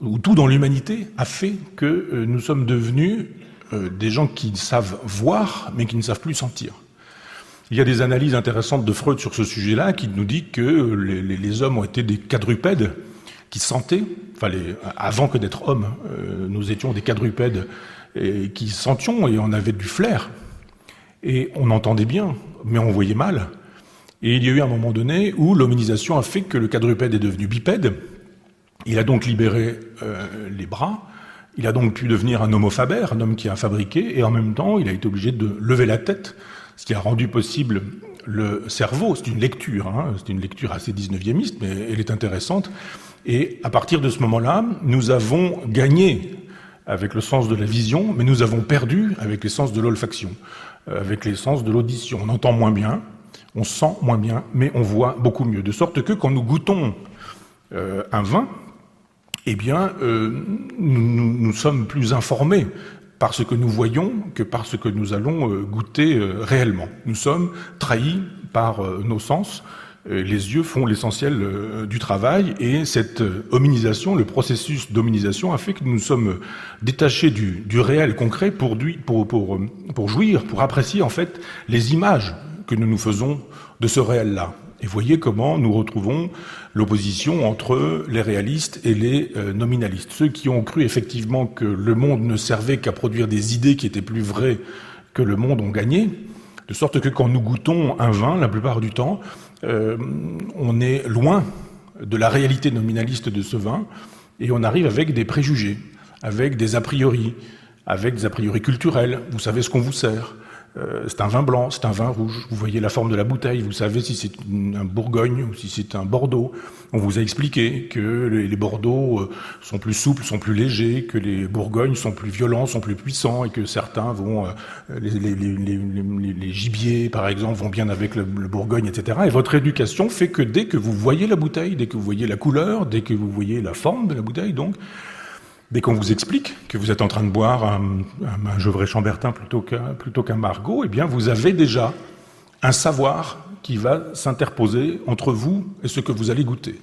ou tout dans l'humanité a fait que nous sommes devenus des gens qui savent voir, mais qui ne savent plus sentir. Il y a des analyses intéressantes de Freud sur ce sujet-là, qui nous dit que les hommes ont été des quadrupèdes qui sentaient, avant que d'être hommes, nous étions des quadrupèdes qui sentions, et on avait du flair. Et on entendait bien, mais on voyait mal. Et il y a eu un moment donné où l'hominisation a fait que le quadrupède est devenu bipède. Il a donc libéré les bras. Il a donc pu devenir un homo faber, un homme qui a fabriqué. Et en même temps, il a été obligé de lever la tête, ce qui a rendu possible le cerveau. C'est une lecture, c'est une lecture assez 19e, mais elle est intéressante. Et à partir de ce moment-là, nous avons gagné avec le sens de la vision, mais nous avons perdu avec le sens de l'olfaction. avec les sens de l'audition. On entend moins bien, on sent moins bien, mais on voit beaucoup mieux. De sorte que quand nous goûtons un vin, eh bien, nous sommes plus informés par ce que nous voyons que par ce que nous allons goûter réellement. Nous sommes trahis par nos sens. Les yeux font l'essentiel du travail, et cette hominisation, le processus d'hominisation a fait que nous sommes détachés du réel concret pour jouir, pour apprécier en fait les images que nous nous faisons de ce réel-là. Et voyez comment nous retrouvons l'opposition entre les réalistes et les nominalistes. Ceux qui ont cru effectivement que le monde ne servait qu'à produire des idées qui étaient plus vraies que le monde ont gagné, de sorte que quand nous goûtons un vin, la plupart du temps, on est loin de la réalité nominaliste de ce vin, et on arrive avec des préjugés, avec des a priori culturels. Vous savez ce qu'on vous sert. C'est un vin blanc, c'est un vin rouge. Vous voyez la forme de la bouteille, vous savez si c'est un Bourgogne ou si c'est un Bordeaux. On vous a expliqué que les Bordeaux sont plus souples, sont plus légers, que les Bourgognes sont plus violents, sont plus puissants, et que certains vont... les gibiers, par exemple, vont bien avec le Bourgogne, etc. Et votre éducation fait que dès que vous voyez la bouteille, dès que vous voyez la couleur, dès que vous voyez la forme de la bouteille, donc... Dès qu'on vous explique que vous êtes en train de boire un Gevrey-Chambertin plutôt qu'un Margaux, eh bien, vous avez déjà un savoir qui va s'interposer entre vous et ce que vous allez goûter.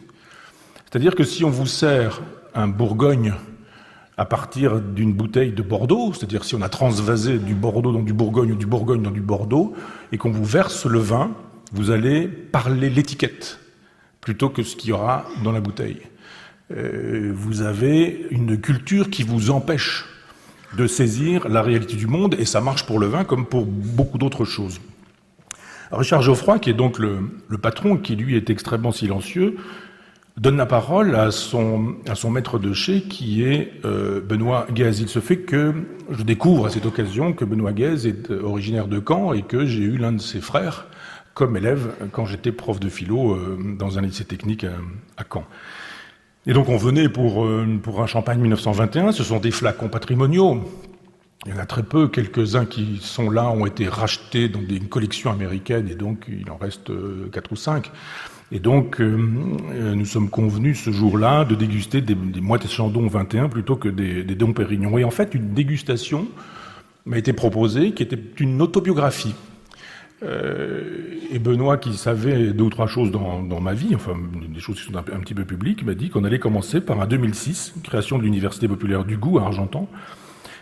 C'est-à-dire que si on vous sert un Bourgogne à partir d'une bouteille de Bordeaux, c'est-à-dire si on a transvasé du Bordeaux dans du Bourgogne ou du Bourgogne dans du Bordeaux, et qu'on vous verse le vin, vous allez parler l'étiquette plutôt que ce qu'il y aura dans la bouteille. Vous avez une culture qui vous empêche de saisir la réalité du monde, et ça marche pour le vin comme pour beaucoup d'autres choses. Alors Richard Geoffroy, qui est donc le patron, qui lui est extrêmement silencieux, donne la parole à son maître de chai, qui est Benoît Guèze. Il se fait que je découvre à cette occasion que Benoît Guèze est originaire de Caen, et que j'ai eu l'un de ses frères comme élève quand j'étais prof de philo dans un lycée technique à Caen. Et donc on venait pour un champagne 1921, ce sont des flacons patrimoniaux. Il y en a très peu, quelques-uns qui sont là ont été rachetés dans des collections américaines, et donc il en reste 4 ou 5. Et donc nous sommes convenus ce jour-là de déguster des Moët & Chandon 21 plutôt que des Dom Pérignon. Et en fait, une dégustation m'a été proposée qui était une autobiographie. Et Benoît, qui savait 2 ou 3 choses dans ma vie, enfin des choses qui sont un petit peu publiques, m'a dit qu'on allait commencer par un 2006, création de l'Université populaire du Goût à Argentan,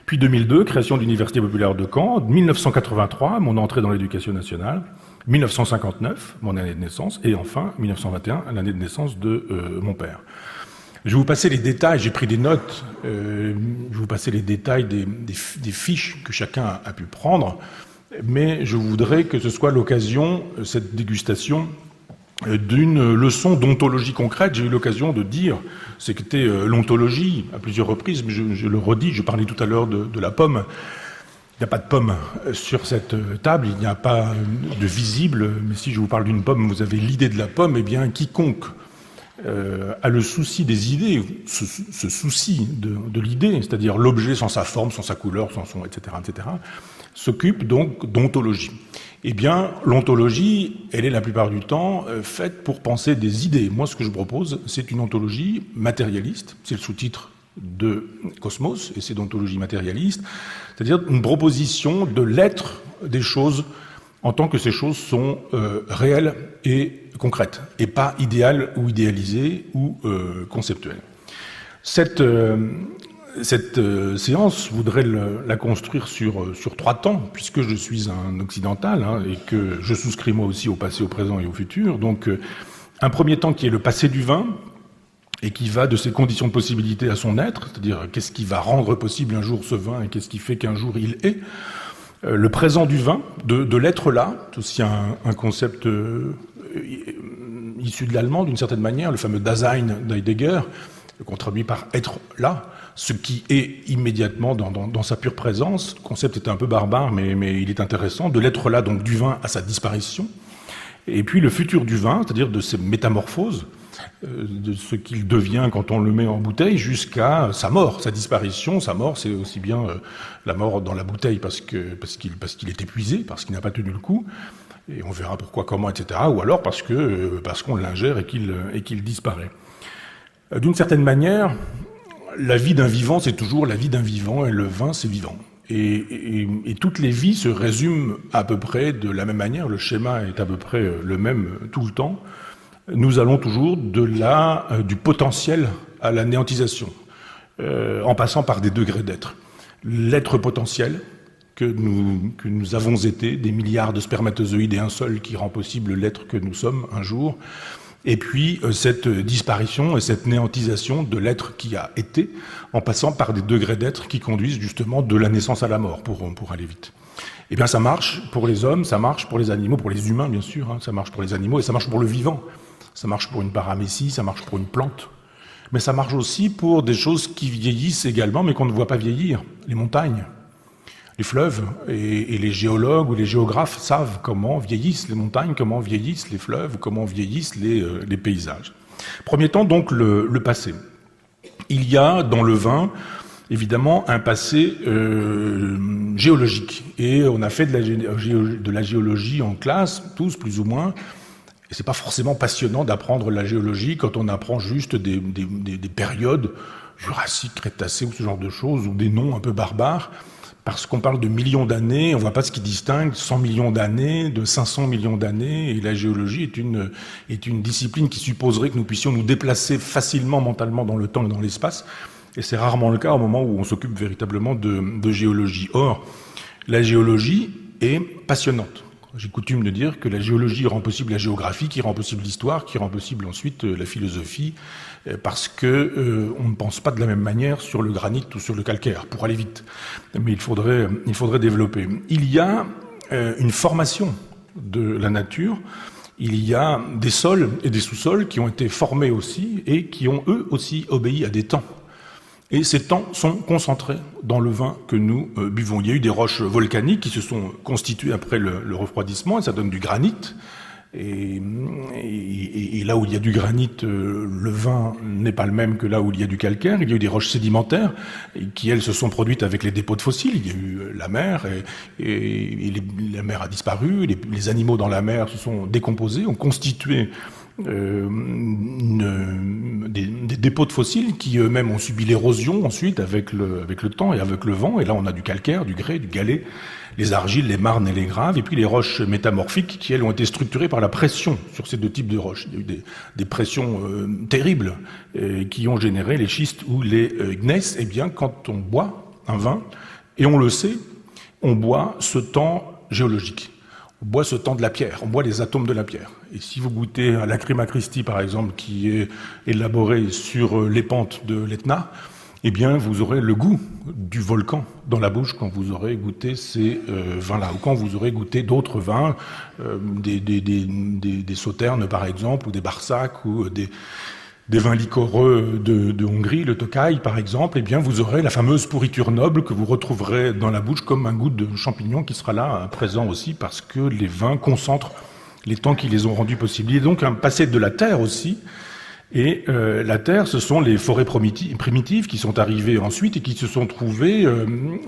puis 2002, création de l'Université populaire de Caen, 1983, mon entrée dans l'éducation nationale, 1959, mon année de naissance, et enfin 1921, l'année de naissance de mon père. Je vais vous passer les détails, j'ai pris des notes, je vais vous passer les détails des fiches que chacun a pu prendre, mais je voudrais que ce soit l'occasion, cette dégustation, d'une leçon d'ontologie concrète. J'ai eu l'occasion de dire ce qu'était l'ontologie à plusieurs reprises, mais je le redis, je parlais tout à l'heure de la pomme. Il n'y a pas de pomme sur cette table, il n'y a pas de visible, mais si je vous parle d'une pomme, vous avez l'idée de la pomme, eh bien quiconque a le souci des idées, ce souci de l'idée, c'est-à-dire l'objet sans sa forme, sans sa couleur, sans son, etc., s'occupe donc d'ontologie. Eh bien, l'ontologie, elle est la plupart du temps faite pour penser des idées. Moi, ce que je propose, c'est une ontologie matérialiste, c'est le sous-titre de Cosmos, et c'est d'ontologie matérialiste, c'est-à-dire une proposition de l'être des choses en tant que ces choses sont réelles et concrètes, et pas idéales ou idéalisées ou conceptuelles. Cette séance, je voudrais la construire sur 3 temps, puisque je suis un occidental, et que je souscris moi aussi au passé, au présent et au futur. Donc, un premier temps qui est le passé du vin, et qui va de ses conditions de possibilité à son être, c'est-à-dire qu'est-ce qui va rendre possible un jour ce vin, et qu'est-ce qui fait qu'un jour il est. Le présent du vin, de l'être là, c'est aussi un concept issu de l'allemand d'une certaine manière, le fameux Dasein d'Heidegger, qu'on traduit par être là, ce qui est immédiatement dans sa pure présence. Le concept était un peu barbare, mais il est intéressant, de l'être là, donc du vin à sa disparition. Et puis le futur du vin, c'est-à-dire de ses métamorphoses, de ce qu'il devient quand on le met en bouteille, jusqu'à sa mort, sa disparition. Sa mort, c'est aussi bien la mort dans la bouteille parce qu'il est épuisé, parce qu'il n'a pas tenu le coup, et on verra pourquoi, comment, etc. Ou alors parce qu'on l'ingère et qu'il disparaît. D'une certaine manière, la vie d'un vivant, c'est toujours la vie d'un vivant, et le vin, c'est vivant. Et toutes les vies se résument à peu près de la même manière, le schéma est à peu près le même tout le temps. Nous allons toujours du potentiel à la néantisation, en passant par des degrés d'être. L'être potentiel que nous avons été, des milliards de spermatozoïdes et un seul qui rend possible l'être que nous sommes un jour, et puis cette disparition et cette néantisation de l'être qui a été, en passant par des degrés d'être qui conduisent justement de la naissance à la mort, pour aller vite. Eh bien ça marche pour les hommes, ça marche pour les animaux, pour les humains bien sûr, hein, ça marche pour les animaux et ça marche pour le vivant. Ça marche pour une paramécie, ça marche pour une plante. Mais ça marche aussi pour des choses qui vieillissent également, mais qu'on ne voit pas vieillir. Les montagnes, les fleuves, et les géologues ou les géographes savent comment vieillissent les montagnes, comment vieillissent les fleuves, comment vieillissent les paysages. Premier temps, donc, le passé. Il y a dans le vin, évidemment, un passé géologique. Et on a fait de la géologie en classe, tous plus ou moins. Et c'est pas forcément passionnant d'apprendre la géologie quand on apprend juste des périodes jurassiques, crétacées ou ce genre de choses, ou des noms un peu barbares, parce qu'on parle de millions d'années, on voit pas ce qui distingue 100 millions d'années de 500 millions d'années, et la géologie est une discipline qui supposerait que nous puissions nous déplacer facilement mentalement dans le temps et dans l'espace, et c'est rarement le cas au moment où on s'occupe véritablement de géologie. Or, la géologie est passionnante. J'ai coutume de dire que la géologie rend possible la géographie, qui rend possible l'histoire, qui rend possible ensuite la philosophie, parce que on ne pense pas de la même manière sur le granit ou sur le calcaire, pour aller vite. Mais il faudrait développer. Il y a une formation de la nature, il y a des sols et des sous-sols qui ont été formés aussi et qui ont eux aussi obéi à des temps. Et ces temps sont concentrés dans le vin que nous buvons. Il y a eu des roches volcaniques qui se sont constituées après le refroidissement, et ça donne du granit. Et là où il y a du granit, le vin n'est pas le même que là où il y a du calcaire. Il y a eu des roches sédimentaires qui, elles, se sont produites avec les dépôts de fossiles. Il y a eu la mer, la mer a disparu, les animaux dans la mer se sont décomposés, ont constitué des dépôts de fossiles qui eux-mêmes ont subi l'érosion ensuite avec le temps et avec le vent. Et là, on a du calcaire, du grès, du galet, les argiles, les marnes et les graves, et puis les roches métamorphiques qui, elles, ont été structurées par la pression sur ces deux types de roches. Il y a eu des pressions terribles qui ont généré les schistes ou les gneiss. Eh bien, quand on boit un vin, et on le sait, on boit ce temps géologique. On boit ce temps de la pierre, on boit les atomes de la pierre. Et si vous goûtez à la Crema Christi, par exemple, qui est élaborée sur les pentes de l'Etna, eh bien, vous aurez le goût du volcan dans la bouche quand vous aurez goûté ces vins-là, ou quand vous aurez goûté d'autres vins, des sauternes, par exemple, ou des barsacs, ou des vins liquoreux de Hongrie, le Tokaj par exemple, eh bien vous aurez la fameuse pourriture noble que vous retrouverez dans la bouche comme un goût de champignon qui sera là présent aussi parce que les vins concentrent les temps qui les ont rendus possibles. Il y a donc un passé de la terre aussi, et la terre, ce sont les forêts primitives qui sont arrivées ensuite et qui se sont trouvées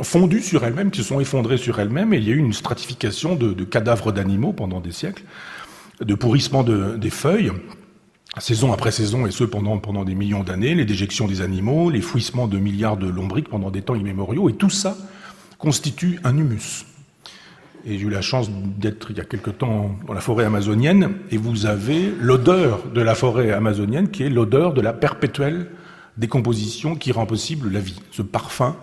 fondues sur elles-mêmes, qui se sont effondrées sur elles-mêmes, et il y a eu une stratification de cadavres d'animaux pendant des siècles, de pourrissement des feuilles, saison après saison, et ce pendant des millions d'années, les déjections des animaux, les fouissements de milliards de lombrics pendant des temps immémoriaux, et tout ça constitue un humus. Et j'ai eu la chance d'être il y a quelque temps dans la forêt amazonienne, et vous avez l'odeur de la forêt amazonienne qui est l'odeur de la perpétuelle décomposition qui rend possible la vie, ce parfum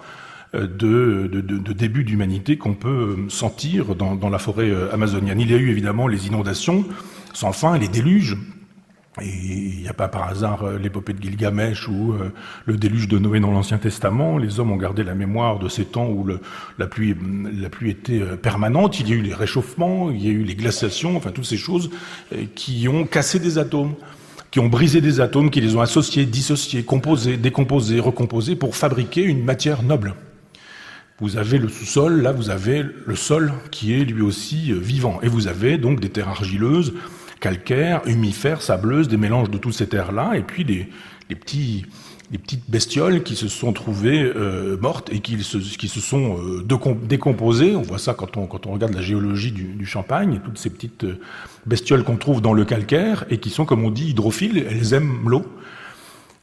de début d'humanité qu'on peut sentir dans la forêt amazonienne. Il y a eu évidemment les inondations sans fin, les déluges. Et il n'y a pas par hasard l'épopée de Gilgamesh ou le déluge de Noé dans l'Ancien Testament. Les hommes ont gardé la mémoire de ces temps où la pluie était permanente. Il y a eu les réchauffements, il y a eu les glaciations, enfin toutes ces choses qui ont cassé des atomes, qui ont brisé des atomes, qui les ont associés, dissociés, composés, décomposés, recomposés pour fabriquer une matière noble. Vous avez le sous-sol, là vous avez le sol qui est lui aussi vivant. Et vous avez donc des terres argileuses, calcaires, humifères, sableuses, des mélanges de toutes ces terres-là, et puis les petites bestioles qui se sont trouvées mortes et qui se sont décomposées. On voit ça quand on regarde la géologie du Champagne, toutes ces petites bestioles qu'on trouve dans le calcaire et qui sont, comme on dit, hydrophiles, elles aiment l'eau.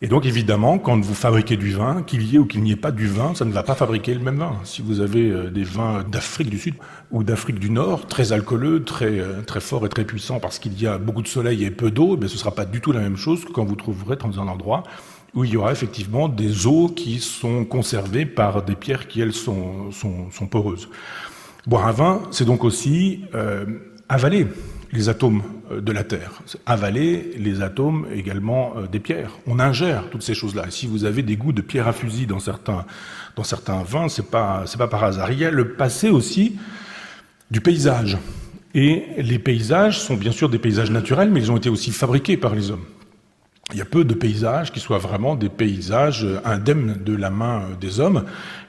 Et donc, évidemment, quand vous fabriquez du vin, qu'il y ait ou qu'il n'y ait pas du vin, ça ne va pas fabriquer le même vin. Si vous avez des vins d'Afrique du Sud ou d'Afrique du Nord, très alcooleux, très forts et très puissants parce qu'il y a beaucoup de soleil et peu d'eau, ce ne sera pas du tout la même chose que quand vous trouverez dans un endroit où il y aura effectivement des eaux qui sont conservées par des pierres qui, elles, sont poreuses. Boire un vin, c'est donc aussi avaler les atomes de la Terre, avaler les atomes également des pierres. On ingère toutes ces choses-là. Et si vous avez des goûts de pierre à fusil dans certains vins, c'est pas par hasard. Il y a le passé aussi du paysage. Et les paysages sont bien sûr des paysages naturels, mais ils ont été aussi fabriqués par les hommes. Il y a peu de paysages qui soient vraiment des paysages indemnes de la main des hommes.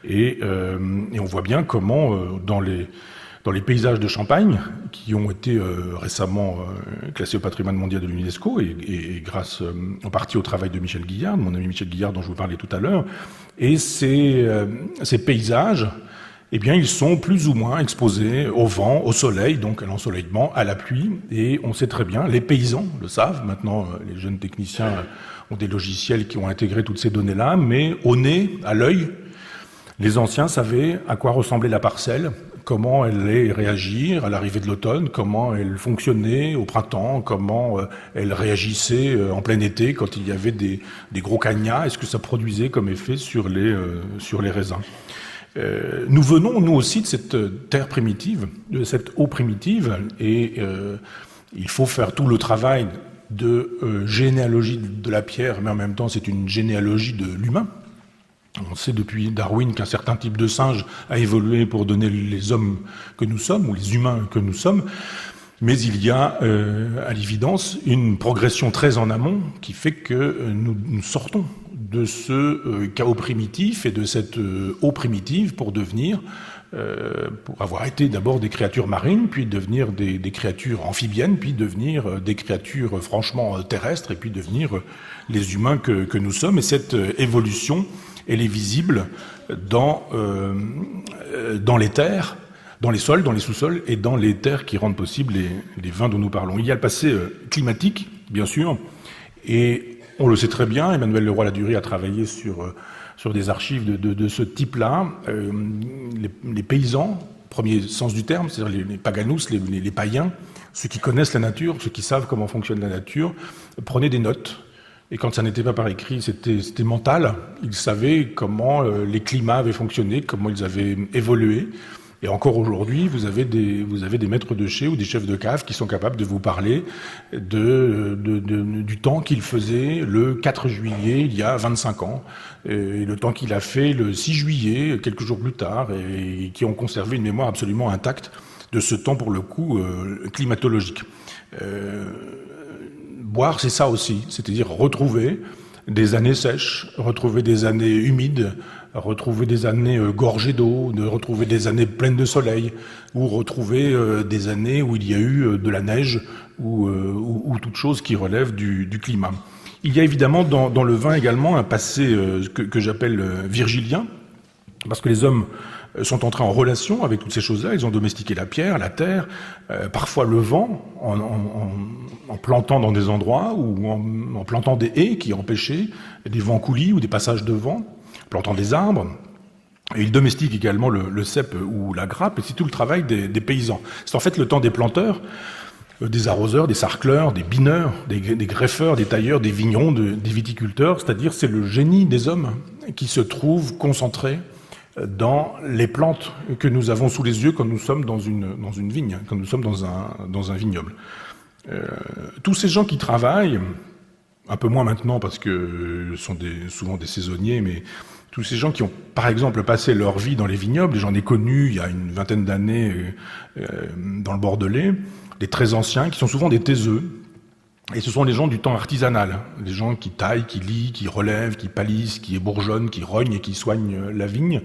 Et on voit bien comment dans les paysages de Champagne, qui ont été récemment classés au patrimoine mondial de l'UNESCO, et grâce en partie au travail de Michel Guillard, mon ami Michel Guillard dont je vous parlais tout à l'heure, et ces paysages, eh bien, ils sont plus ou moins exposés au vent, au soleil, donc à l'ensoleillement, à la pluie, et on sait très bien, les paysans le savent, maintenant les jeunes techniciens ont des logiciels qui ont intégré toutes ces données-là, mais au nez, à l'œil, les anciens savaient à quoi ressemblait la parcelle, comment elle allait réagir à l'arrivée de l'automne, comment elle fonctionnait au printemps, comment elle réagissait en plein été quand il y avait des gros cagnats, est-ce que ça produisait comme effet sur les raisins. Nous venons, nous aussi, de cette terre primitive, de cette eau primitive, et il faut faire tout le travail de généalogie de la pierre, mais en même temps c'est une généalogie de l'humain. On sait depuis Darwin qu'un certain type de singe a évolué pour donner les hommes que nous sommes, ou les humains que nous sommes, mais il y a à l'évidence une progression très en amont qui fait que nous sortons de ce chaos primitif et de cette eau primitive pour avoir été d'abord des créatures marines, puis devenir des créatures amphibiennes, puis devenir des créatures franchement terrestres, et puis devenir les humains que nous sommes. Et cette évolution, elle est visible dans les terres, dans les sols, dans les sous-sols et dans les terres qui rendent possible les vins dont nous parlons. Il y a le passé climatique, bien sûr, et on le sait très bien, Emmanuel Leroy-Ladurie a travaillé sur des archives de ce type-là. Les paysans, premier sens du terme, c'est-à-dire les paganus, les païens, ceux qui connaissent la nature, ceux qui savent comment fonctionne la nature, prenaient des notes. Et quand ça n'était pas par écrit, c'était mental. Ils savaient comment les climats avaient fonctionné, comment ils avaient évolué. Et encore aujourd'hui, vous avez des maîtres de chai ou des chefs de cave qui sont capables de vous parler du temps qu'il faisait le 4 juillet il y a 25 ans, et le temps qu'il a fait le 6 juillet, quelques jours plus tard, et qui ont conservé une mémoire absolument intacte de ce temps, pour le coup, climatologique. Boire, c'est ça aussi, c'est-à-dire retrouver des années sèches, retrouver des années humides, retrouver des années gorgées d'eau, retrouver des années pleines de soleil, ou retrouver des années où il y a eu de la neige ou toute chose qui relève du climat. Il y a évidemment dans le vin également un passé que j'appelle virgilien, parce que les hommes sont entrés en relation avec toutes ces choses-là. Ils ont domestiqué la pierre, la terre, parfois le vent, en plantant dans des endroits ou en plantant des haies qui empêchaient des vents coulis ou des passages de vent, plantant des arbres. Et ils domestiquent également le cep ou la grappe, et c'est tout le travail des paysans. C'est en fait le temps des planteurs, des arroseurs, des sarcleurs, des bineurs, des greffeurs, des tailleurs, des vignerons, des viticulteurs, c'est-à-dire c'est le génie des hommes qui se trouve concentré dans les plantes que nous avons sous les yeux quand nous sommes dans une vigne, quand nous sommes dans un vignoble. Tous ces gens qui travaillent, un peu moins maintenant parce que ce sont souvent des saisonniers, mais tous ces gens qui ont par exemple passé leur vie dans les vignobles, j'en ai connu il y a une vingtaine d'années dans le Bordelais, des très anciens qui sont souvent des taiseux. Et ce sont les gens du temps artisanal, les gens qui taillent, qui lient, qui relèvent, qui palissent, qui ébourgeonnent, qui rognent et qui soignent la vigne.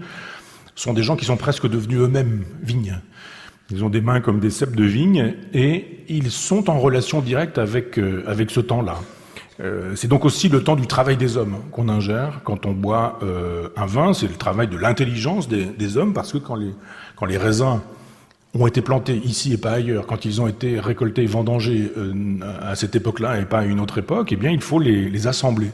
Ce sont des gens qui sont presque devenus eux-mêmes vignes. Ils ont des mains comme des ceps de vigne et ils sont en relation directe avec ce temps-là. C'est donc aussi le temps du travail des hommes qu'on ingère quand on boit un vin. C'est le travail de l'intelligence des hommes, parce que quand les raisins ont été plantés ici et pas ailleurs, quand ils ont été récoltés et vendangés à cette époque-là et pas à une autre époque, eh bien il faut les assembler.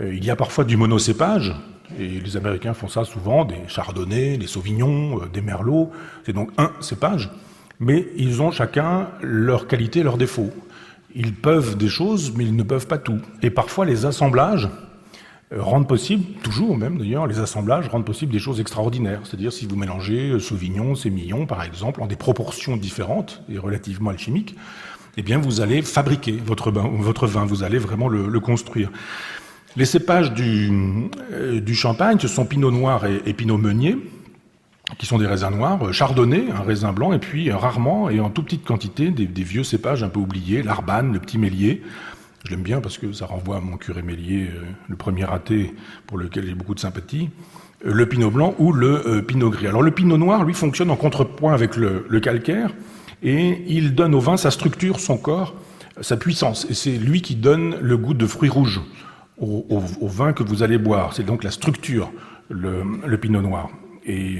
Il y a parfois du monocépage, et les Américains font ça souvent, des chardonnays, des sauvignons, des merlots. C'est donc un cépage, mais ils ont chacun leurs qualités, leurs défauts. Ils peuvent des choses, mais ils ne peuvent pas tout. Et parfois, les assemblages rendent possible, toujours même d'ailleurs, les assemblages rendent possible des choses extraordinaires. C'est-à-dire, si vous mélangez Sauvignon, Sémillon, par exemple, en des proportions différentes et relativement alchimiques, eh bien, vous allez fabriquer votre vin, vous allez vraiment le construire. Les cépages du Champagne, ce sont Pinot Noir et Pinot Meunier, qui sont des raisins noirs, Chardonnay, un raisin blanc, et puis rarement et en toute petite quantité des vieux cépages un peu oubliés, l'Arbane, le petit Mélier. Je l'aime bien parce que ça renvoie à mon curé Mélier, le premier raté pour lequel j'ai beaucoup de sympathie, le Pinot Blanc ou le Pinot Gris. Alors le Pinot Noir, lui, fonctionne en contrepoint avec le calcaire, et il donne au vin sa structure, son corps, sa puissance. Et c'est lui qui donne le goût de fruits rouges au vin que vous allez boire. C'est donc la structure, le Pinot Noir. Et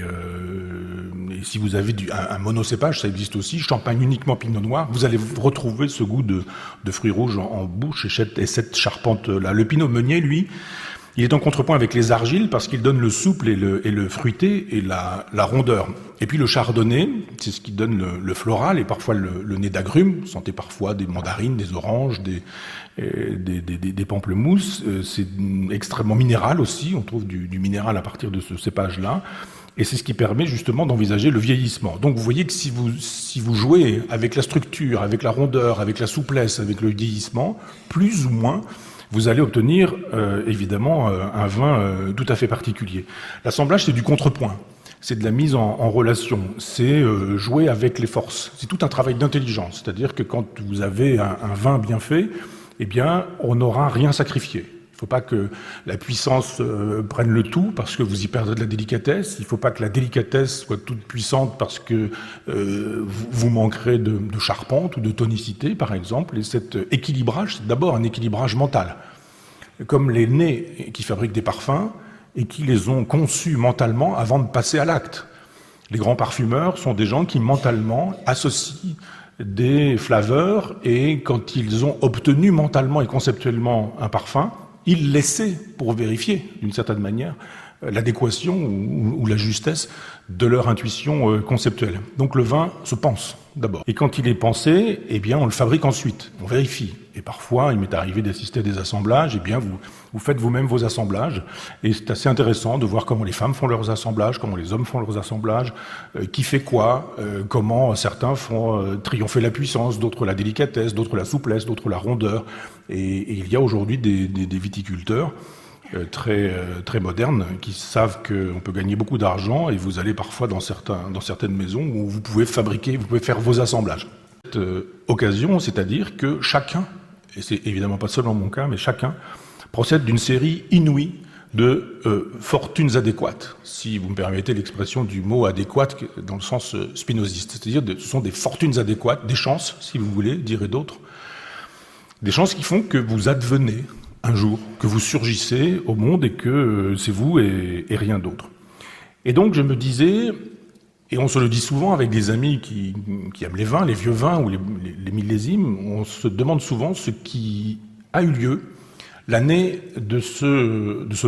si vous avez un monocépage, ça existe aussi, Champagne uniquement Pinot Noir, vous allez retrouver ce goût de fruits rouges en bouche et cette charpente-là. Le Pinot Meunier, lui, il est en contrepoint avec les argiles parce qu'il donne le souple et le fruité et la rondeur. Et puis le Chardonnay, c'est ce qui donne le floral et parfois le nez d'agrumes. Vous sentez parfois des mandarines, des oranges, des pamplemousses. C'est extrêmement minéral aussi. On trouve du minéral à partir de ce cépage-là. Et c'est ce qui permet justement d'envisager le vieillissement. Donc vous voyez que si vous jouez avec la structure, avec la rondeur, avec la souplesse, avec le vieillissement, plus ou moins, vous allez obtenir évidemment un vin tout à fait particulier. L'assemblage, c'est du contrepoint. C'est de la mise en relation. C'est jouer avec les forces. C'est tout un travail d'intelligence. C'est-à-dire que quand vous avez un vin bien fait, eh bien, on n'aura rien sacrifié. Il ne faut pas que la puissance prenne le tout parce que vous y perdez de la délicatesse. Il ne faut pas que la délicatesse soit toute puissante parce que vous manquerez de charpente ou de tonicité, par exemple. Et cet équilibrage, c'est d'abord un équilibrage mental. Comme les nez qui fabriquent des parfums et qui les ont conçus mentalement avant de passer à l'acte. Les grands parfumeurs sont des gens qui mentalement associent des flaveurs et quand ils ont obtenu mentalement et conceptuellement un parfum, ils l'essaient pour vérifier, d'une certaine manière, l'adéquation ou la justesse de leur intuition conceptuelle. Donc le vin se pense d'abord. Et quand il est pensé, eh bien on le fabrique ensuite, on vérifie. Et parfois, il m'est arrivé d'assister à des assemblages, eh bien vous faites vous-même vos assemblages. Et c'est assez intéressant de voir comment les femmes font leurs assemblages, comment les hommes font leurs assemblages, qui fait quoi, comment certains font triompher la puissance, d'autres la délicatesse, d'autres la souplesse, d'autres la rondeur. Et il y a aujourd'hui des viticulteurs très modernes qui savent qu'on peut gagner beaucoup d'argent et vous allez parfois dans certaines maisons où vous pouvez faire vos assemblages. Cette occasion, c'est-à-dire que chacun, et c'est évidemment pas seulement mon cas, mais chacun procède d'une série inouïe de fortunes adéquates, si vous me permettez l'expression du mot adéquate dans le sens spinoziste. C'est-à-dire ce sont des fortunes adéquates, des chances, si vous voulez, diraient d'autres, des chances qui font que vous advenez un jour, que vous surgissez au monde et que c'est vous et rien d'autre. Et donc je me disais, et on se le dit souvent avec des amis qui aiment les vins, les vieux vins ou les millésimes, on se demande souvent ce qui a eu lieu l'année de ce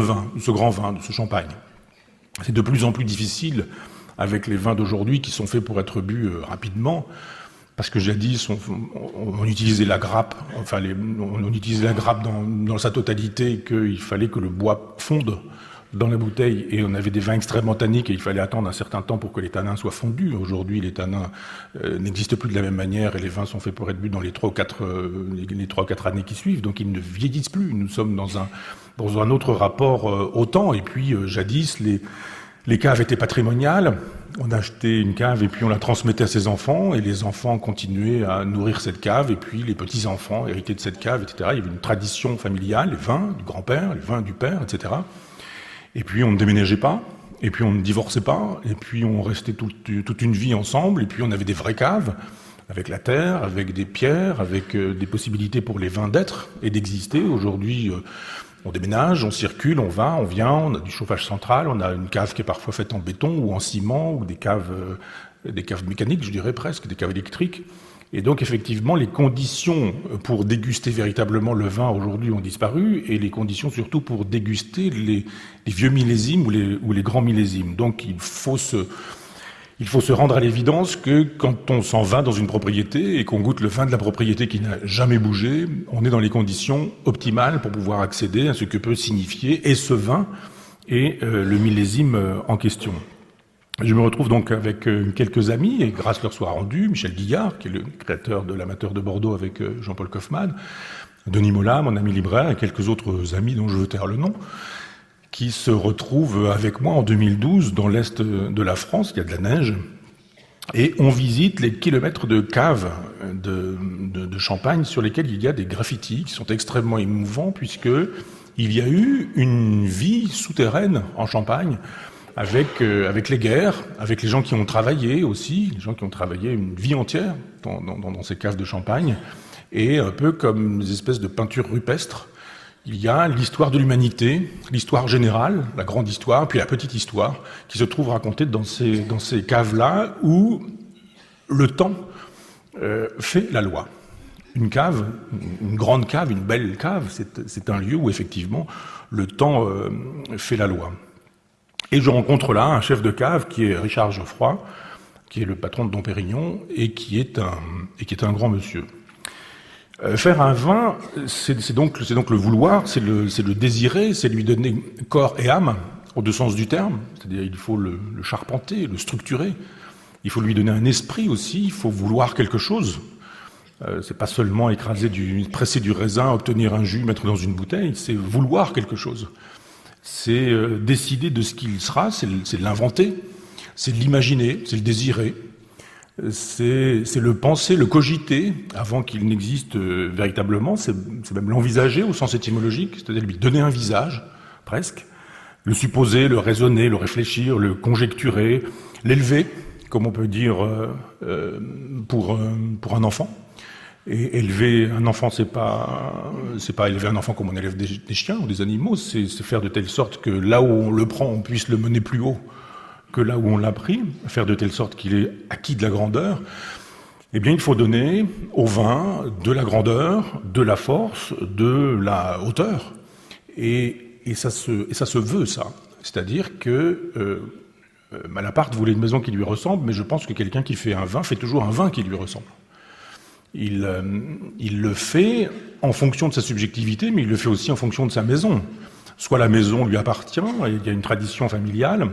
vin, de ce grand vin, de ce champagne. C'est de plus en plus difficile avec les vins d'aujourd'hui qui sont faits pour être bu rapidement. Parce que jadis, on utilisait la grappe, on utilisait la grappe dans sa totalité, qu'il fallait que le bois fonde dans la bouteille, et on avait des vins extrêmement tanniques, et il fallait attendre un certain temps pour que les tanins soient fondus. Aujourd'hui, les tanins n'existent plus de la même manière, et les vins sont faits pour être bu dans les 3 ou 4 années qui suivent, donc ils ne vieillissent plus. Nous sommes dans un autre rapport au temps, et puis jadis, les caves étaient patrimoniales. On achetait une cave et puis on la transmettait à ses enfants et les enfants continuaient à nourrir cette cave et puis les petits-enfants héritaient de cette cave, etc. Il y avait une tradition familiale, les vins du grand-père, les vins du père, etc. Et puis on ne déménageait pas et puis on ne divorçait pas, et puis on restait toute une vie ensemble, et puis on avait des vraies caves, avec la terre, avec des pierres, avec des possibilités pour les vins d'être et d'exister. Aujourd'hui, on déménage, on circule, on va, on vient, on a du chauffage central, on a une cave qui est parfois faite en béton ou en ciment, ou des caves mécaniques, je dirais presque, des caves électriques. Et donc effectivement, les conditions pour déguster véritablement le vin aujourd'hui ont disparu, et les conditions surtout pour déguster les vieux millésimes ou les grands millésimes. Donc il faut se rendre à l'évidence que quand on s'en va dans une propriété et qu'on goûte le vin de la propriété qui n'a jamais bougé, on est dans les conditions optimales pour pouvoir accéder à ce que peut signifier et ce vin et le millésime en question. Je me retrouve donc avec quelques amis, et grâce leur soit rendu, Michel Guillard, qui est le créateur de l'Amateur de Bordeaux avec Jean-Paul Kaufmann, Denis Mola, mon ami libraire, et quelques autres amis dont je veux taire le nom, qui se retrouvent avec moi en 2012 dans l'est de la France, il y a de la neige, et on visite les kilomètres de caves de Champagne sur lesquels il y a des graffitis qui sont extrêmement émouvants, puisque il y a eu une vie souterraine en Champagne, avec les guerres, avec les gens qui ont travaillé aussi, les gens qui ont travaillé une vie entière dans ces caves de Champagne, et un peu comme des espèces de peintures rupestres, il y a l'histoire de l'humanité, l'histoire générale, la grande histoire, puis la petite histoire, qui se trouve racontée dans ces caves-là, où le temps fait la loi. Une cave, une grande cave, une belle cave, c'est un lieu où effectivement le temps fait la loi. Et je rencontre là un chef de cave qui est Richard Geoffroy, qui est le patron de Dom Pérignon et qui est un grand monsieur. Faire un vin, c'est donc le vouloir, c'est le désirer, c'est lui donner corps et âme, aux deux sens du terme. C'est-à-dire il faut le charpenter, le structurer. Il faut lui donner un esprit aussi, il faut vouloir quelque chose. C'est pas seulement presser du raisin, obtenir un jus, mettre dans une bouteille, c'est vouloir quelque chose. C'est décider de ce qu'il sera, c'est l'inventer, c'est l'imaginer, c'est le désirer, c'est le penser, le cogiter avant qu'il n'existe véritablement, c'est même l'envisager au sens étymologique, c'est-à-dire lui donner un visage, presque, le supposer, le raisonner, le réfléchir, le conjecturer, l'élever, comme on peut dire pour un enfant. Et élever un enfant, c'est pas élever un enfant comme on élève des chiens ou des animaux, c'est faire de telle sorte que là où on le prend, on puisse le mener plus haut que là où on l'a pris, faire de telle sorte qu'il ait acquis de la grandeur. Eh bien, il faut donner au vin de la grandeur, de la force, de la hauteur. Et ça se veut, ça. C'est-à-dire que Malaparte voulait une maison qui lui ressemble, mais je pense que quelqu'un qui fait un vin fait toujours un vin qui lui ressemble. Il le fait en fonction de sa subjectivité, mais il le fait aussi en fonction de sa maison. Soit la maison lui appartient, et il y a une tradition familiale,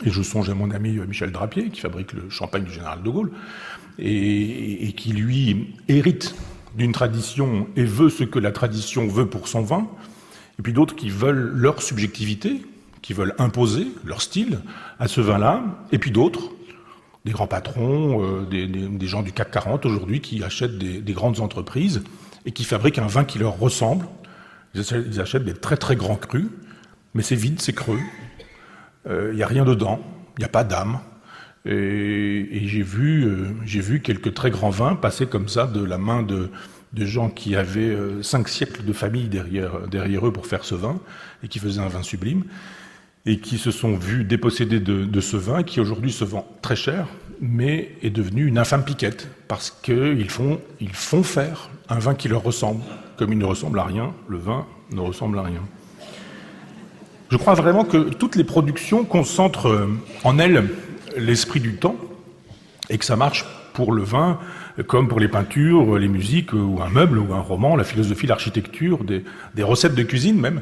et je songe à mon ami Michel Drapier, qui fabrique le champagne du général de Gaulle, et qui lui hérite d'une tradition et veut ce que la tradition veut pour son vin, et puis d'autres qui veulent leur subjectivité, qui veulent imposer leur style à ce vin-là, et puis d'autres, des grands patrons, des gens du CAC 40 aujourd'hui qui achètent des grandes entreprises et qui fabriquent un vin qui leur ressemble. Ils achètent des très très grands crus, mais c'est vide, c'est creux. Il n'y a rien dedans, il n'y a pas d'âme. Et j'ai vu quelques très grands vins passer comme ça de la main de gens qui avaient 5 siècles de famille derrière eux pour faire ce vin et qui faisaient un vin sublime, et qui se sont vus dépossédés de ce vin qui aujourd'hui se vend très cher, mais est devenu une infâme piquette, parce qu'ils font faire un vin qui leur ressemble. Comme il ne ressemble à rien, le vin ne ressemble à rien. Je crois vraiment que toutes les productions concentrent en elles l'esprit du temps, et que ça marche pour le vin, comme pour les peintures, les musiques, ou un meuble, ou un roman, la philosophie, l'architecture, des recettes de cuisine même,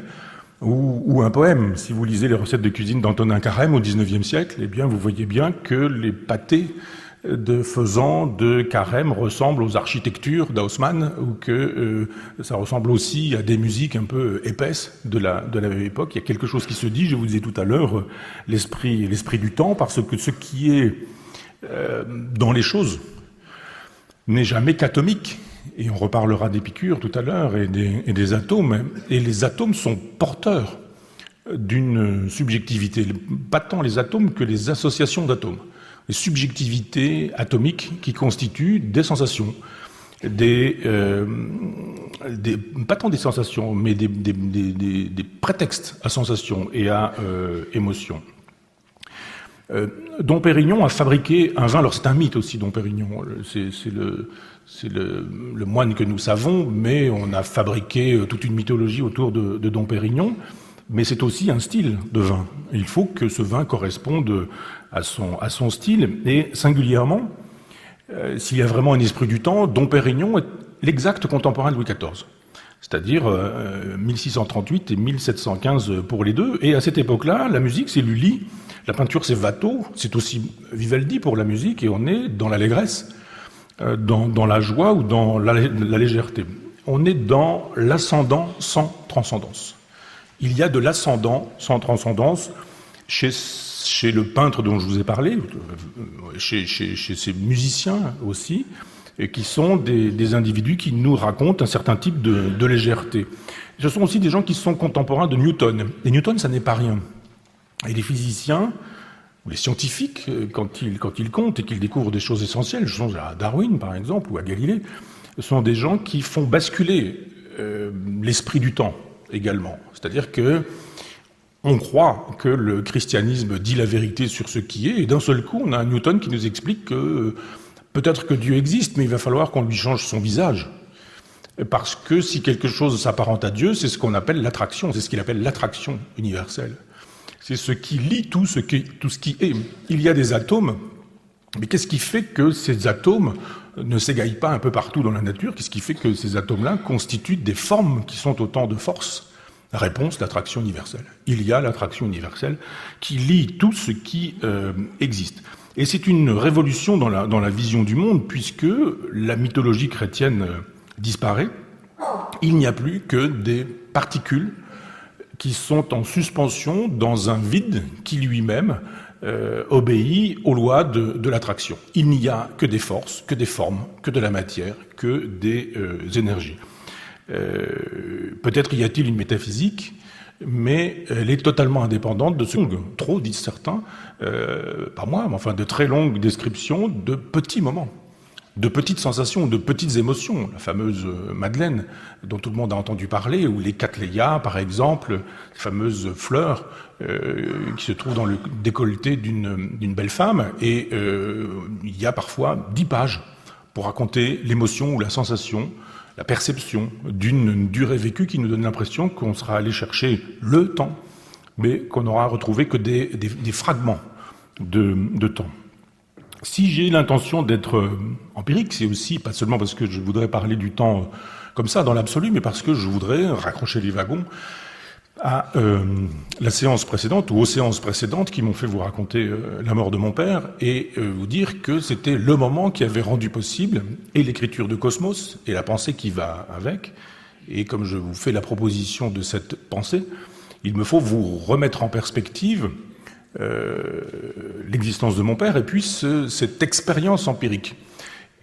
ou un poème. Si vous lisez les recettes de cuisine d'Antonin Carême au XIXe siècle, eh bien, vous voyez bien que les pâtés de Faisan, de Carême ressemblent aux architectures d'Haussmann, ou que ça ressemble aussi à des musiques un peu épaisses de la même époque. Il y a quelque chose qui se dit, je vous disais tout à l'heure, l'esprit du temps, parce que ce qui est dans les choses n'est jamais qu'atomique. Et on reparlera d'Épicure tout à l'heure et des atomes. Et les atomes sont porteurs d'une subjectivité, pas tant les atomes que les associations d'atomes, les subjectivités atomiques qui constituent des sensations, pas tant des sensations, mais des prétextes à sensations et à émotions. Dom Pérignon a fabriqué un vin, alors c'est un mythe aussi, Dom Pérignon, c'est le moine que nous savons, mais on a fabriqué toute une mythologie autour de Dom Pérignon, mais c'est aussi un style de vin. Il faut que ce vin corresponde à son style, et singulièrement, s'il y a vraiment un esprit du temps, Dom Pérignon est l'exact contemporain de Louis XIV. C'est-à-dire 1638 et 1715 pour les deux. Et à cette époque-là, la musique, c'est Lully, la peinture, c'est Watteau, c'est aussi Vivaldi pour la musique, et on est dans l'allégresse, dans la joie ou dans la légèreté. On est dans l'ascendant sans transcendance. Il y a de l'ascendant sans transcendance chez le peintre dont je vous ai parlé, chez ces musiciens aussi, et qui sont des individus qui nous racontent un certain type de légèreté. Ce sont aussi des gens qui sont contemporains de Newton. Et Newton, ça n'est pas rien. Et les physiciens, ou les scientifiques, quand ils comptent et qu'ils découvrent des choses essentielles, je songe à Darwin par exemple, ou à Galilée, sont des gens qui font basculer l'esprit du temps également. C'est-à-dire que on croit que le christianisme dit la vérité sur ce qui est, et d'un seul coup, on a un Newton qui nous explique que peut-être que Dieu existe, mais il va falloir qu'on lui change son visage. Parce que si quelque chose s'apparente à Dieu, c'est ce qu'on appelle l'attraction, c'est ce qu'il appelle l'attraction universelle. C'est ce qui lie tout ce qui est. Il y a des atomes, mais qu'est-ce qui fait que ces atomes ne s'égaillent pas un peu partout dans la nature? Qu'est-ce qui fait que ces atomes-là constituent des formes qui sont autant de force? Réponse, l'attraction universelle. Il y a l'attraction universelle qui lie tout ce qui existe. Et c'est une révolution dans la vision du monde, puisque la mythologie chrétienne disparaît. Il n'y a plus que des particules qui sont en suspension dans un vide qui lui-même obéit aux lois de l'attraction. Il n'y a que des forces, que des formes, que de la matière, que des énergies. Peut-être y a-t-il une métaphysique, mais elle est totalement indépendante de ce trop, disent certains, pas moi, mais enfin de très longues descriptions de petits moments, de petites sensations, de petites émotions. La fameuse Madeleine, dont tout le monde a entendu parler, ou les cattleyas, par exemple, ces fameuses fleurs qui se trouvent dans le décolleté d'une belle femme, et il y a parfois 10 pages pour raconter l'émotion ou la sensation, la perception d'une durée vécue qui nous donne l'impression qu'on sera allé chercher le temps, mais qu'on n'aura retrouvé que des fragments de temps. Si j'ai l'intention d'être empirique, c'est aussi pas seulement parce que je voudrais parler du temps comme ça, dans l'absolu, mais parce que je voudrais raccrocher les wagons à la séance précédente ou aux séances précédentes qui m'ont fait vous raconter la mort de mon père et vous dire que c'était le moment qui avait rendu possible et l'écriture de Cosmos et la pensée qui va avec. Et comme je vous fais la proposition de cette pensée, il me faut vous remettre en perspective l'existence de mon père et puis cette expérience empirique.